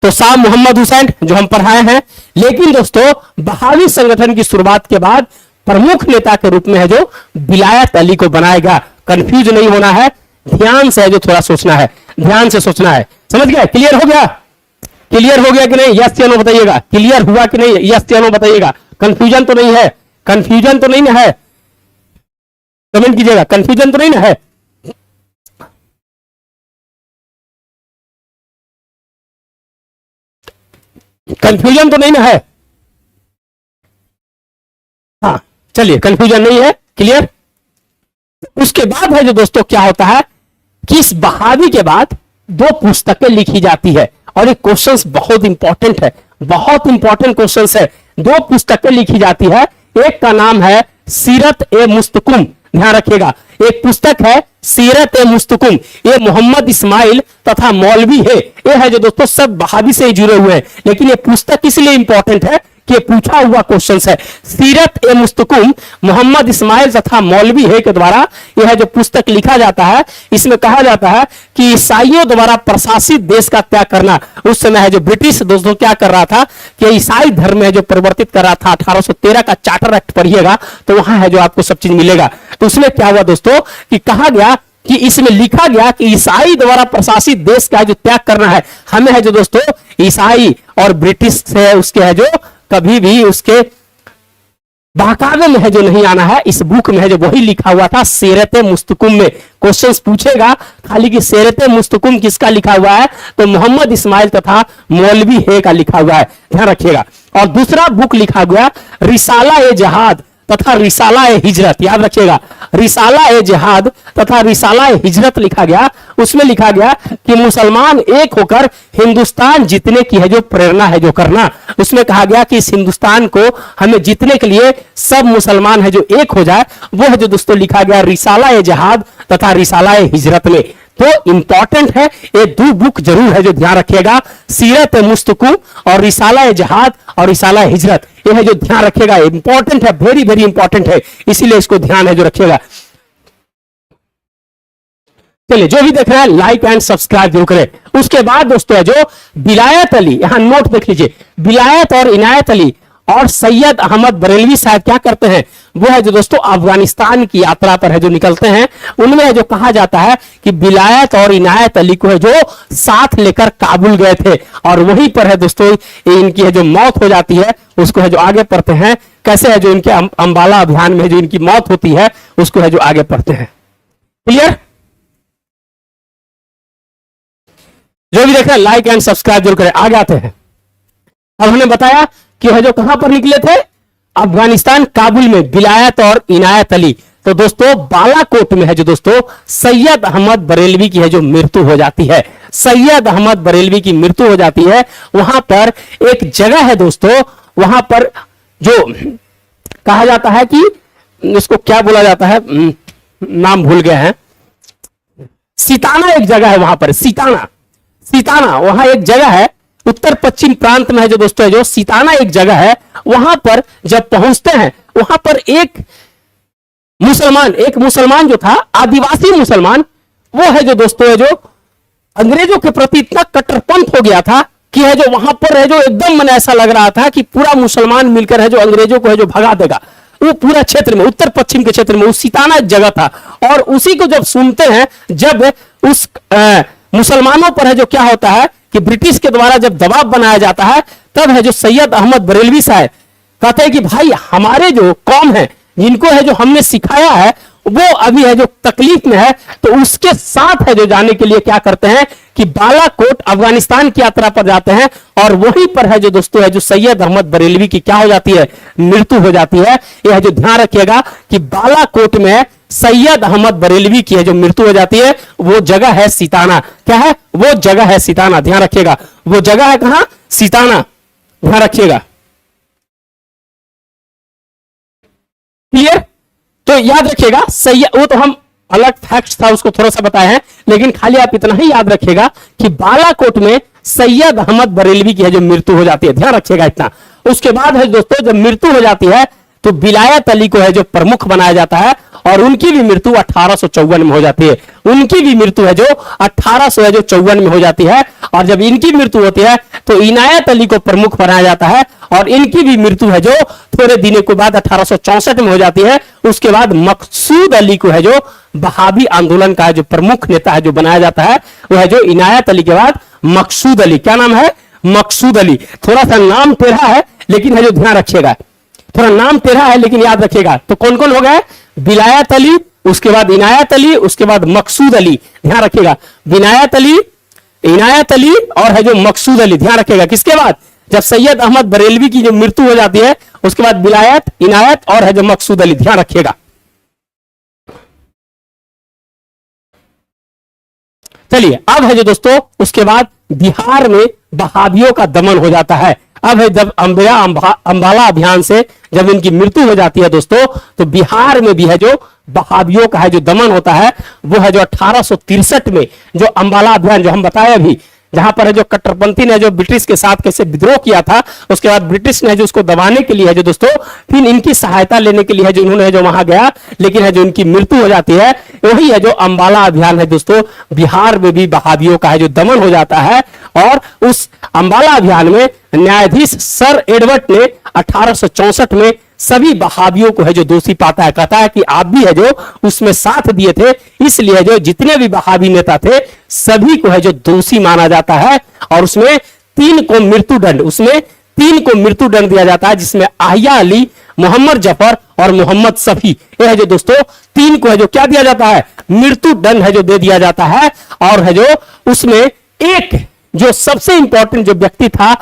तो शाह मोहम्मद हुसैन जो हम पढ़ाए हैं, लेकिन दोस्तों बहावी संगठन की शुरुआत के बाद प्रमुख नेता के रूप में है जो बिलायत अली को बनाएगा। कंफ्यूज नहीं होना है, ध्यान से है जो थोड़ा सोचना है, ध्यान से सोचना है। समझ गया? क्लियर हो गया? क्लियर हो गया कि नहीं? यस या नो बताइएगा। क्लियर हुआ कि नहीं? यस या नो बताइएगा। कंफ्यूजन तो नहीं है? कंफ्यूजन तो नहीं ना है? कमेंट कीजिएगा, कंफ्यूजन तो नहीं ना है? कंफ्यूजन तो नहीं ना है? हाँ चलिए, कंफ्यूजन नहीं है, क्लियर। उसके बाद है जो दोस्तों क्या होता है कि इस बहावी के बाद दो पुस्तकें लिखी जाती है, और ये क्वेश्चंस बहुत इंपॉर्टेंट है, बहुत इंपॉर्टेंट क्वेश्चंस है। दो पुस्तकें लिखी जाती है, एक का नाम है सीरत ए मुस्तकुम, ध्यान रखिएगा। एक पुस्तक है सीरत ए मुस्तकुम, ये मोहम्मद इस्माइल तथा मौलवी है, ये है जो दोस्तों सब बहावी से जुड़े हुए हैं। लेकिन ये पुस्तक इसलिए इंपॉर्टेंट है के पूछा हुआ क्वेश्चन है। सीरत ए मुस्तकुम मोहम्मद इस्माइल तथा मौलवी है के द्वारा यह जो पुस्तक लिखा जाता है, इसमें कहा जाता है कि ईसाइयों द्वारा प्रशासित देश का त्याग करना। उस समय है जो ब्रिटिश दोस्तों क्या कर रहा था कि ईसाई धर्म है जो परिवर्तित कर रहा था। 1813 का चार्टर एक्ट पढ़िएगा तो वहां है जो आपको सब चीज मिलेगा। तो उसमें क्या हुआ दोस्तों कि कहा गया कि इसमें लिखा गया कि ईसाई द्वारा प्रशासित देश का जो त्याग करना है, हमें है जो दोस्तों ईसाई और ब्रिटिश से उसके है जो कभी भी उसके बहकावे में है जो नहीं आना है। इस बुक में है जो वही लिखा हुआ था सीरत मुस्तकुम में। क्वेश्चंस पूछेगा खाली कि सीरत मुस्तकुम किसका लिखा हुआ है, तो मोहम्मद इस्माइल तथा मौलवी है का लिखा हुआ है, ध्यान रखिएगा। और दूसरा बुक लिखा गया रिसाला ए जहाद तथा रिसाला ए हिजरत, याद रखिएगा रिसाला ए जिहाद तथा रिसाला ए हिजरत लिखा गया। उसमें लिखा गया कि मुसलमान एक होकर हिंदुस्तान जीतने की है जो प्रेरणा है जो करना। उसमें कहा गया कि इस हिंदुस्तान को हमें जीतने के लिए सब मुसलमान है जो एक हो जाए, वो है जो दोस्तों लिखा गया रिसाला ए जिहाद तथा रिसाला ए हिजरत में। तो इंपॉर्टेंट है ये दो बुक जरूर है जो ध्यान रखिएगा, सीरत मुस्तकुम और रिसाला ए जिहाद और रिसाला ए हिजरत, ये है जो ध्यान रखिएगा, इंपॉर्टेंट है, वेरी वेरी इंपॉर्टेंट है, इसीलिए इसको ध्यान है जो रखिएगा। चलिए जो भी देख रहे हैं लाइक एंड सब्सक्राइब जरूर करें। उसके बाद दोस्तों है जो विलायत अली, यहां नोट देख लीजिए, विलायत और इनायत अली और सैयद अहमद बरेलवी साहब क्या करते हैं, वो है जो दोस्तों अफगानिस्तान की यात्रा पर है जो निकलते हैं। उनमें है जो कहा जाता है कि विलायत और इनायत अली को है जो साथ लेकर काबुल गए थे और वहीं पर है दोस्तों इनकी है जो मौत हो जाती है। उसको है जो आगे पढ़ते हैं, कैसे है जो इनके अंबाला अभियान में जो इनकी मौत होती है उसको है जो आगे पढ़ते हैं। क्लियर? जो भी देख रहे हैं लाइक एंड सब्सक्राइब जरूर करें। आगे आते हैं। अब हमने बताया कि है जो कहां पर निकले थे, अफगानिस्तान काबुल में, विलायत और इनायत अली। तो दोस्तों बालाकोट में है जो दोस्तों सैयद अहमद बरेलवी की है जो मृत्यु हो जाती है। सैयद अहमद बरेलवी की मृत्यु हो जाती है। वहां पर एक जगह है दोस्तों, वहां पर जो कहा जाता है कि इसको क्या बोला जाता है, नाम भूल गए हैं, सिताना एक जगह है वहां पर, सिताना वहां एक जगह है उत्तर पश्चिम प्रांत में है जो दोस्तों है जो सिताना एक जगह है। वहां पर जब पहुंचते हैं वहां पर एक मुसलमान जो था, आदिवासी मुसलमान, वो है जो दोस्तों है जो अंग्रेजों के प्रति इतना कट्टरपंथ हो गया था कि है जो वहां पर है जो एकदम मन ऐसा लग रहा था कि पूरा मुसलमान मिलकर है जो अंग्रेजों को है जो भगा देगा। वो पूरा क्षेत्र में, उत्तर पश्चिम के क्षेत्र में वो सिताना एक जगह था। और उसी को जब सुनते हैं, जब उस मुसलमानों पर है जो क्या होता है कि ब्रिटिश के द्वारा जब दबाव बनाया जाता है, तब है जो सैयद अहमद बरेलवी साहब कहते हैं कि भाई हमारे जो कौम है, जिनको है जो हमने सिखाया है, वो अभी है जो तकलीफ में है। तो उसके साथ है जो जाने के लिए क्या करते हैं कि बालाकोट अफगानिस्तान की यात्रा पर जाते हैं और वहीं पर है जो दोस्तों है जो सैयद अहमद बरेलवी की क्या हो जाती है, मृत्यु हो जाती है। यह जो ध्यान रखिएगा कि बालाकोट में सैयद अहमद बरेलवी की है जो मृत्यु हो जाती है, वो जगह है सिताना। क्या है? वो जगह है सिताना, ध्यान रखिएगा। वो जगह है कहां? सिताना, ध्यान रखिएगा। क्लियर? तो याद रखिएगा सैयद, वो तो हम अलग फैक्ट था उसको थोड़ा सा बताए हैं, लेकिन खाली आप इतना ही याद रखिएगा कि बालाकोट में सैयद अहमद बरेलवी की है जो मृत्यु हो जाती है, ध्यान रखिएगा इतना। उसके बाद है दोस्तों जब मृत्यु हो जाती है तो विलायत अली को है जो प्रमुख बनाया जाता है और उनकी भी मृत्यु 1854 में हो जाती है। उनकी भी मृत्यु है जो 1854 में हो जाती है। और जब इनकी मृत्यु होती है तो इनायत अली को प्रमुख बनाया जाता है और इनकी भी मृत्यु है जो थोड़े दिनों के बाद 1864 में हो जाती है। उसके बाद मकसूद अली को है जो बहाबी आंदोलन का जो प्रमुख नेता है जो बनाया जाता है, वो है जो इनायत अली के बाद मकसूद अली। क्या नाम है? मकसूद अली। थोड़ा सा नाम टेढ़ा है लेकिन है जो ध्यान रखिएगा, थोड़ा नाम टेढ़ा है लेकिन याद रखिएगा। तो कौन कौन हो गए? विलायत अली, उसके बाद इनायत अली, उसके बाद मकसूद अली, ध्यान रखिएगा। विलायत अली, इनायत अली और है जो मकसूद अली, ध्यान रखिएगा। किसके बाद? जब सैयद अहमद बरेलवी की जो मृत्यु हो जाती है उसके बाद विलायत, इनायत और है जो मकसूद अली, ध्यान रखिएगा। चलिए अब है जो दोस्तों उसके बाद बिहार में बहाबियों का दमन हो जाता है। अब है जब अंबाला अभियान से जब इनकी मृत्यु हो जाती है दोस्तों, तो बिहार में भी है जो बहाबियों का है जो दमन होता है। वो है जो 1863 में जो अंबाला अभियान जो हम बताए अभी जहां पर है जो कट्टरपंथी ने जो ब्रिटिश के साथ कैसे विद्रोह किया था, उसके बाद ब्रिटिश ने जो उसको दबाने के लिए है जो दोस्तों फिर इनकी सहायता लेने के लिए है जो इन्होंने जो वहां गया, लेकिन है जो इनकी मृत्यु हो जाती है। वही है जो अंबाला अभियान है दोस्तों, बिहार में भी वहाबियों का है जो दमन हो जाता है। और उस अंबाला अभियान में न्यायाधीश सर एडवर्ड ने 1864 में सभी वहाबियों को है जो दोषी पाता है, कहता है कि आप भी है जो उसमें साथ दिए थे, इसलिए जो जितने भी वहाबी नेता थे सभी को है जो दोषी माना जाता है। और उसमें 3 को मृत्युदंड दिया जाता है, जिसमें आहिया अली, मोहम्मद जफर और मोहम्मद सफी, यह है जो दोस्तों 3 को है जो क्या दिया जाता है, मृत्युदंड है जो दे दिया जाता है। और है जो उसमें एक जो सबसे इंपॉर्टेंट जो व्यक्ति था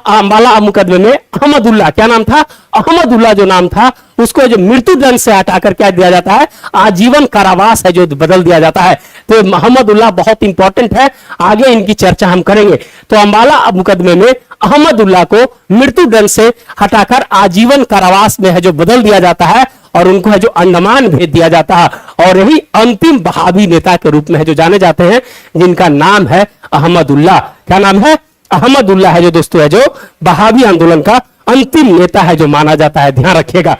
अंबाला मुकदमे में, अहमदुल्ला, क्या नाम था, अहमदुल्ला जो नाम था, उसको जो मृत्युदंड से हटाकर क्या दिया जाता है, आजीवन कारावास है जो बदल दिया जाता है। तो अहमदुल्ला बहुत इंपॉर्टेंट है, आगे इनकी चर्चा हम करेंगे। तो अंबाला मुकदमे में अहमदुल्ला को मृत्युदंड से हटाकर आजीवन कारावास में है जो बदल दिया जाता है और उनको है जो अंडमान भेज दिया जाता है। और यही अंतिम वहाबी नेता के रूप में है जो जाने जाते हैं, जिनका नाम है अहमदुल्ला। क्या नाम है, अहमदुल्ला है जो दोस्तों है जो वहाबी आंदोलन का अंतिम नेता है जो माना जाता है, ध्यान रखिएगा।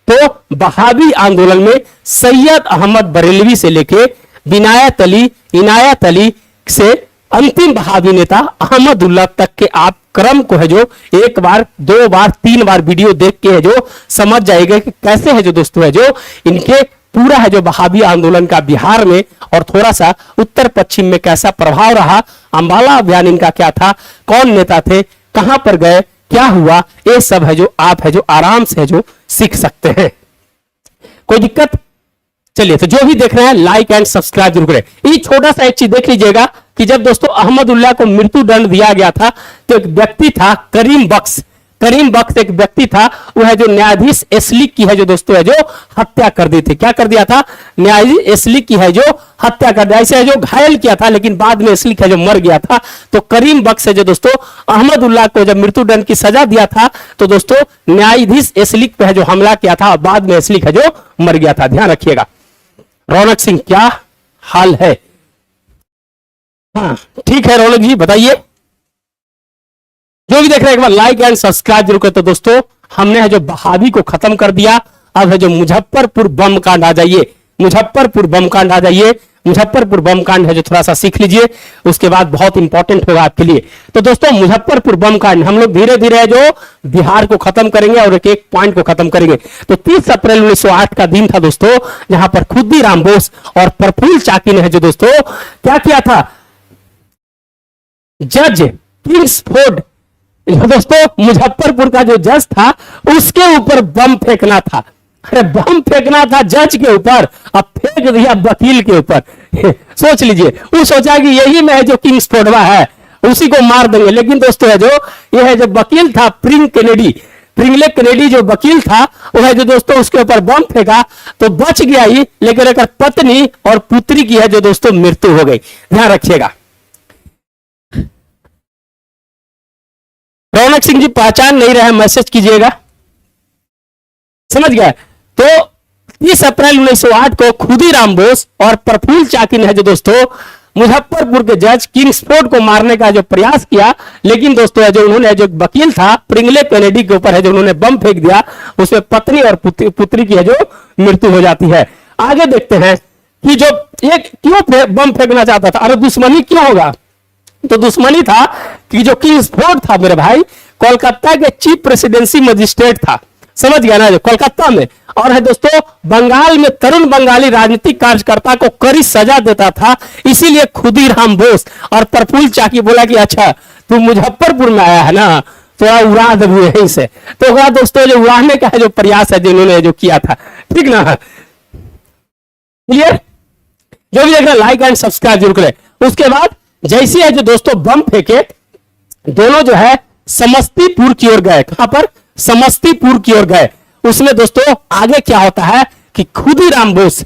तो वहाबी आंदोलन में सैयद अहमद बरेलवी से लेके इनायत अली से अंतिम वहाबी नेता अहमदुल्ला तक के आप क्रम को है जो 1 बार 2 बार 3 बार वीडियो देख के है जो समझ जाएगा कि कैसे है जो दोस्तों है जो इनके पूरा है जो वहाबी आंदोलन का बिहार में और थोड़ा सा उत्तर पश्चिम में कैसा प्रभाव रहा, अंबाला अभियान इनका क्या था, कौन नेता थे, कहां पर गए, क्या हुआ, ये सब है जो आप है जो आराम से है जो सीख सकते हैं। कोई दिक्कत? चलिए, तो जो भी देख रहे हैं लाइक एंड सब्सक्राइब जरूर करें। ये छोटा सा एक चीज देख लीजिएगा कि जब दोस्तों अहमदुल्ला को मृत्युदंड दिया गया था तो एक व्यक्ति था करीम बख्श एक व्यक्ति था, वह है जो न्यायाधीश एस्लिक की है जो दोस्तों है जो हत्या कर दी थी। क्या कर दिया था, न्यायाधीश एस्लिक की है जो हत्या कर दिया, ऐसे है जो घायल किया था, लेकिन बाद में एस्लिक है जो मर गया था। तो करीम बख्श है जो दोस्तों अहमदुल्ला को जब मृत्युदंड की सजा दिया था तो दोस्तों न्यायाधीश एस्लिक पे है जो हमला किया था और बाद में एस्लिक है जो मर गया था, ध्यान रखिएगा। रौनक सिंह क्या हाल है? हाँ ठीक है रौनक जी, बताइए। जो भी देख रहे हैं एक बार लाइक एंड सब्सक्राइब जरूर करें। तो दोस्तों हमने है जो वहाबी को खत्म कर दिया, अब है जो मुजफ्फरपुर बम कांड आ जाइए, मुजफ्फरपुर बम कांड आ जाइए। मुजफ्फरपुर बम कांड है जो थोड़ा सा सीख लीजिए, उसके बाद बहुत इंपॉर्टेंट होगा आपके लिए। तो दोस्तों मुजफ्फरपुर बम कांड हम लोग धीरे धीरे है जो बिहार को खत्म करेंगे और एक एक पॉइंट को खत्म करेंगे। तो 30 अप्रैल 1908 का दिन था दोस्तों, जहां पर खुद्दीराम बोस और प्रफुल्ल चाकी ने है जो दोस्तों क्या किया था, जज किंग्सफोर्ड दोस्तों मुजफ्फरपुर का जो जज था उसके ऊपर बम फेंकना था। अरे बम फेंकना था जज के ऊपर, अब फेंक दिया वकील के ऊपर। सोच लीजिए, वो सोचा कि यही में है जो किंग्सफोर्डवा है, उसी को मार देंगे। लेकिन दोस्तों है जो ये है जो वकील था प्रिंगले कैनेडी जो वकील था वो है जो दोस्तों उसके ऊपर बम फेंका तो बच गया ही, लेकिन एक पत्नी और पुत्री की है जो दोस्तों मृत्यु हो गई, ध्यान रखिएगा। रौनक सिंह जी पहचान नहीं रहे, मैसेज कीजिएगा, समझ गए। तो 30 अप्रैल 1908 को खुदीराम बोस और प्रफुल्ल चाकी ने जो दोस्तों मुजफ्फरपुर के जज किंग्सफोर्ड को मारने का जो प्रयास किया, लेकिन दोस्तों जो उन्होंने जो वकील था प्रिंगले कैनेडी के ऊपर है जो उन्होंने बम फेंक दिया, उसमें पत्नी और पुत्री की है जो मृत्यु हो जाती है। आगे देखते हैं कि जो एक क्यों बम फेंकना चाहता था, अरे दुश्मनी क्यों होगा, तो दुश्मनी था कि जो किंग्सफोर्ड था मेरे भाई कोलकाता के चीफ प्रेसिडेंसी मजिस्ट्रेट था, समझ गया ना, जो कोलकाता में, और है दोस्तों बंगाल में तरुण बंगाली राजनीतिक कार्यकर्ता को कड़ी सजा देता था। इसीलिए खुदीराम बोस और प्रफुल्ल चाकी बोला कि अच्छा तू मुजफ्फरपुर में आया है ना, तो उड़ा दे यहीं से। तो दोस्तों जो उड़ाने का है जो प्रयास है जिन्होंने जो किया था, ठीक ना, क्लियर। जो भी देख रहे लाइक एंड सब्सक्राइब जरूर करें। उसके बाद जैसे है जो दोस्तों बम फेंके, दोनों जो है समस्तीपुर की ओर गए। कहां पर? समस्तीपुर की ओर गए। उसमें दोस्तों आगे क्या होता है कि खुदीराम बोस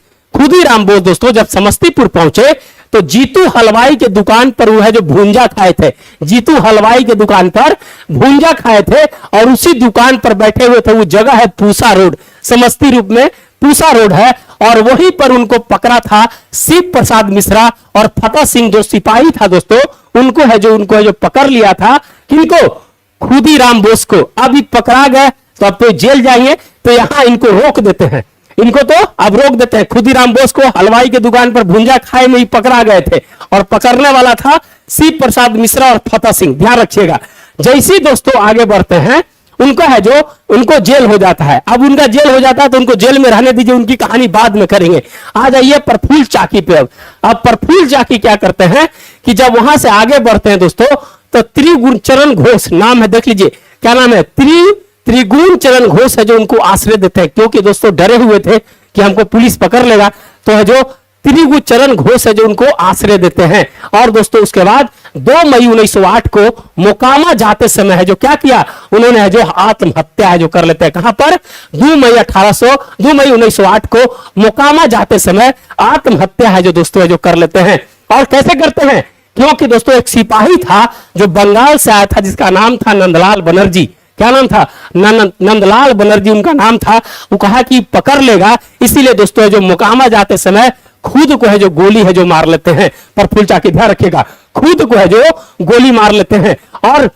दोस्तों जब समस्तीपुर पहुंचे तो जीतू हलवाई के दुकान पर वो है जो भूंजा खाए थे, जीतू हलवाई के दुकान पर भूंजा खाए थे, और उसी दुकान पर बैठे हुए थे। वो जगह है पूसा रोड, समस्तीपुर में पूसा रोड है, और वहीं पर उनको पकड़ा था शिव प्रसाद मिश्रा और फतेह सिंह जो सिपाही था दोस्तों, उनको है जो पकड़ लिया था। किनको? खुदीराम बोस को। अभी पकड़ा गए तो अब तो जेल जाएंगे, तो यहां इनको रोक देते हैं, इनको तो अब रोक देते हैं। खुदीराम बोस को हलवाई की दुकान पर भुंजा खाए में ही पकड़ा गए थे और पकड़ने वाला था शिव प्रसाद मिश्रा और फतेह सिंह। ध्यान रखिएगा। जैसे ही दोस्तों आगे बढ़ते हैं, उनका है जो उनको जेल हो जाता है। अब उनका जेल हो जाता है तो उनको जेल में रहने दीजिए, उनकी कहानी बाद में करेंगे। आ जाइए प्रफुल्ल चाकी पे। अब प्रफुल्ल चाकी क्या करते हैं कि जब वहां से आगे बढ़ते हैं दोस्तों, तो त्रिगुणचरण घोष नाम है, देख लीजिए क्या नाम है, त्रिगुणचरण घोष है जो उनको आश्रय देते हैं, क्योंकि दोस्तों डरे हुए थे कि हमको पुलिस पकड़ लेगा। तो है जो त्रिगुणचरण घोष है जो उनको आश्रय देते हैं। और दोस्तों उसके बाद 2 मई 1908 को मोकामा जाते समय है जो क्या किया, उन्होंने है जो आत्महत्या है जो कर लेते हैं। कहां पर? 2 मई 1908 को मोकामा जाते समय आत्महत्या है जो दोस्तों है जो कर लेते हैं। और कैसे करते हैं? क्योंकि दोस्तों एक सिपाही था जो बंगाल से आया था, जिसका नाम था नंदलाल बनर्जी। क्या नाम था? नंदलाल बनर्जी उनका नाम था। वो कहा कि पकड़ लेगा, इसीलिए दोस्तों है जो मोकामा जाते समय खुद को है जो गोली है जो मार लेते हैं। प्रफुल्ल चाकी ध्यान रखिएगा, खुद को है जो गोली मार लेते हैं। और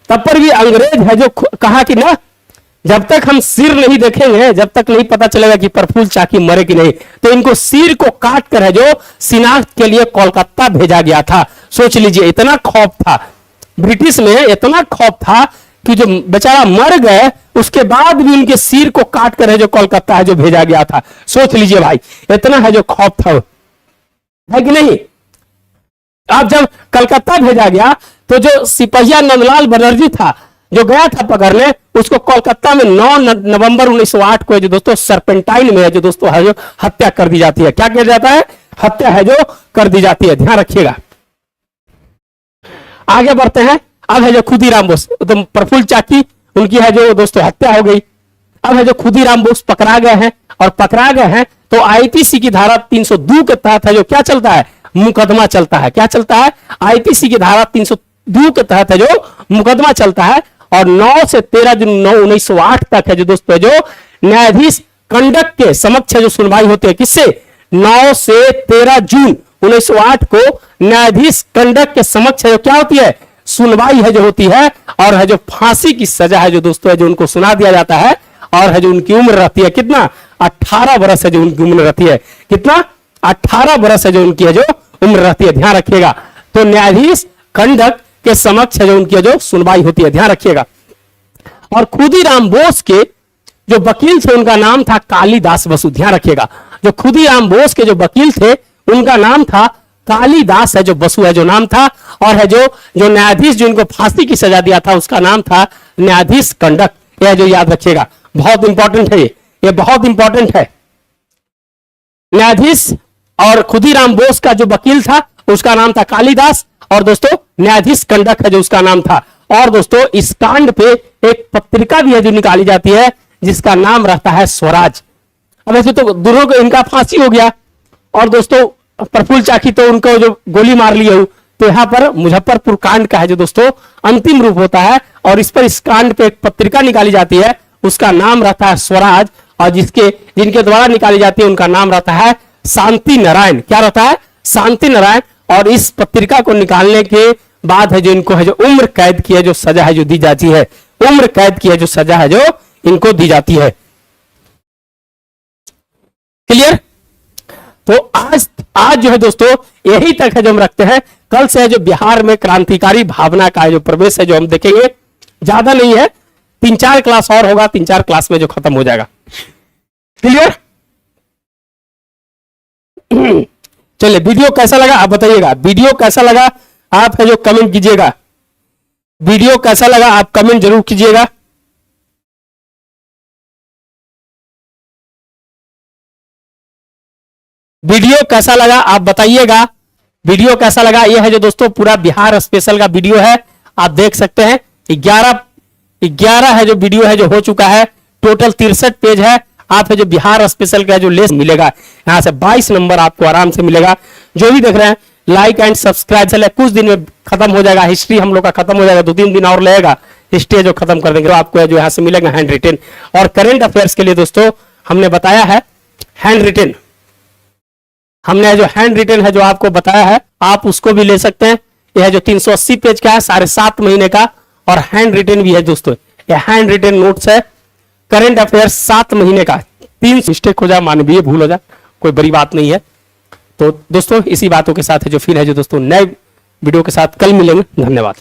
तब पर भी अंग्रेज है जो कहा कि ना, जब तक हम सिर नहीं देखेंगे, जब तक नहीं पता चलेगा कि प्रफुल्ल चाकी मरे कि नहीं, तो इनको सिर को काट कर है जो शिनाख्त के लिए कोलकाता भेजा गया था। सोच लीजिए, इतना खौफ था ब्रिटिश में, इतना खौफ था कि जो बेचारा मर गए उसके बाद भी उनके सिर को काट कर है जो कोलकाता है जो भेजा गया था। सोच लीजिए भाई, इतना है जो खौफ था, है कि नहीं। अब जब कलकत्ता भेजा गया तो जो सिपहिया नंदलाल बनर्जी था जो गया था पकड़ने, उसको कोलकाता में 9 नवंबर 1908 को है जो दोस्तों सरपेंटाइन में है जो दोस्तों है जो हत्या कर दी जाती है। क्या किया जाता है? हत्या है जो कर दी जाती है। ध्यान रखिएगा। आगे बढ़ते हैं। अब है जो खुदीराम बोस, तो प्रफुल्ल चाकी उनकी है जो दोस्तों हत्या हो गई। अब है जो खुदीराम बोस पकड़ा गए हैं, और पकड़ा गए हैं तो आईपीसी की धारा 302 के तहत है जो क्या चलता है? मुकदमा चलता है। क्या चलता है? आईपीसी की धारा 302 के तहत है जो मुकदमा चलता है। और 9 से 13 जून 1908 तक है जो दोस्तों जो न्यायाधीश कंडक के समक्ष है जो सुनवाई होती है। किससे? 9 से 13 जून 1908 को न्यायाधीश कंडक के समक्ष है जो क्या होती है? सुनवाई है जो होती है। और है जो फांसी की सजा है जो दोस्तों है जो उनको सुना दिया जाता है। और है जो उनकी उम्र रहती है कितना? 18 वर्ष है जो उनकी उम्र रहती है। कितना? 18 वर्ष है जो उनकी है जो उम्र रहती है। ध्यान रखिएगा। तो न्यायाधीश कंडक के समक्ष है जो उनकी जो सुनवाई होती है। ध्यान रखिएगा। और खुदीराम बोस के जो वकील थे उनका नाम था कालीदास बसु। ध्यान रखिएगा। जो खुदीराम बोस के जो वकील थे उनका नाम था कालीदास है जो बसु है जो नाम था। और है जो न्यायाधीश जो इनको फांसी की सजा दिया था उसका नाम था न्यायाधीश कंडक। यह जो याद रखिएगा, बहुत इंपॉर्टेंट है, ये बहुत इंपॉर्टेंट है। न्यायाधीश और खुदीराम बोस का जो वकील था उसका नाम था कालीदास, और दोस्तों न्यायाधीश कंडक है जो उसका नाम था। और दोस्तों इस कांड पे एक पत्रिका भी है जो निकाली जाती है जिसका नाम रहता है स्वराज। अब ऐसे तो दोनों को इनका फांसी हो गया, और दोस्तों प्रफुल्ल चाकी तो उनको जो गोली मार ली हो, तो यहां पर मुजफ्फरपुर कांड का है जो दोस्तों अंतिम रूप होता है। और इस पर इस कांड पे एक पत्रिका निकाली जाती है, उसका नाम रहता है स्वराज। और जिनके द्वारा निकाली जाती है उनका नाम रहता है शांति नारायण। क्या रहता है? शांति नारायण। और इस पत्रिका को निकालने के बाद है जो इनको है जो उम्र कैद की है जो सजा है जो दी जाती है। उम्र कैद की है जो सजा है जो इनको दी जाती है। क्लियर? तो आज जो है दोस्तों यही तक है जो हम रखते हैं। कल से है जो बिहार में क्रांतिकारी भावना का जो प्रवेश है जो हम देखेंगे। ज्यादा नहीं है, 3-4 क्लास और होगा, 3-4 क्लास में जो खत्म हो जाएगा। क्लियर? चलिए, वीडियो कैसा लगा आप बताइएगा। वीडियो कैसा लगा आप है जो कमेंट कीजिएगा। वीडियो कैसा लगा आप कमेंट जरूर कीजिएगा। वीडियो कैसा लगा आप बताइएगा। वीडियो कैसा लगा? यह है जो दोस्तों पूरा बिहार स्पेशल का वीडियो है, आप देख सकते हैं। 11 है जो वीडियो है जो हो चुका है। टोटल 63 पेज है। आप है जो बिहार स्पेशल का जो लिस्ट मिलेगा यहां से 22 नंबर आपको आराम से मिलेगा। जो भी देख रहे हैं लाइक एंड सब्सक्राइब। चले, कुछ दिन में खत्म हो जाएगा, हिस्ट्री हम लोग का खत्म हो जाएगा, 2-3 दिन और लगेगा हिस्ट्री जो खत्म कर देंगे। तो आपको जो यहां से मिलेगा हैंड रिटेन। और करेंट अफेयर्स के लिए दोस्तों हमने बताया है हैंड रिटेन। हमने जो हैंड रिटन है जो आपको बताया है, आप उसको भी ले सकते हैं। यह जो 380 पेज का है 7.5 महीने का, और हैंड रिटन भी है दोस्तों, यह हैंड रिटन नोट्स है, करंट अफेयर्स 7 महीने का। 3 मिस्टेक हो जाए, मानवीय भूल हो जाए, कोई बड़ी बात नहीं है। तो दोस्तों इसी बातों के साथ है जो फिर है जो दोस्तों नए वीडियो के साथ कल मिलेंगे। धन्यवाद।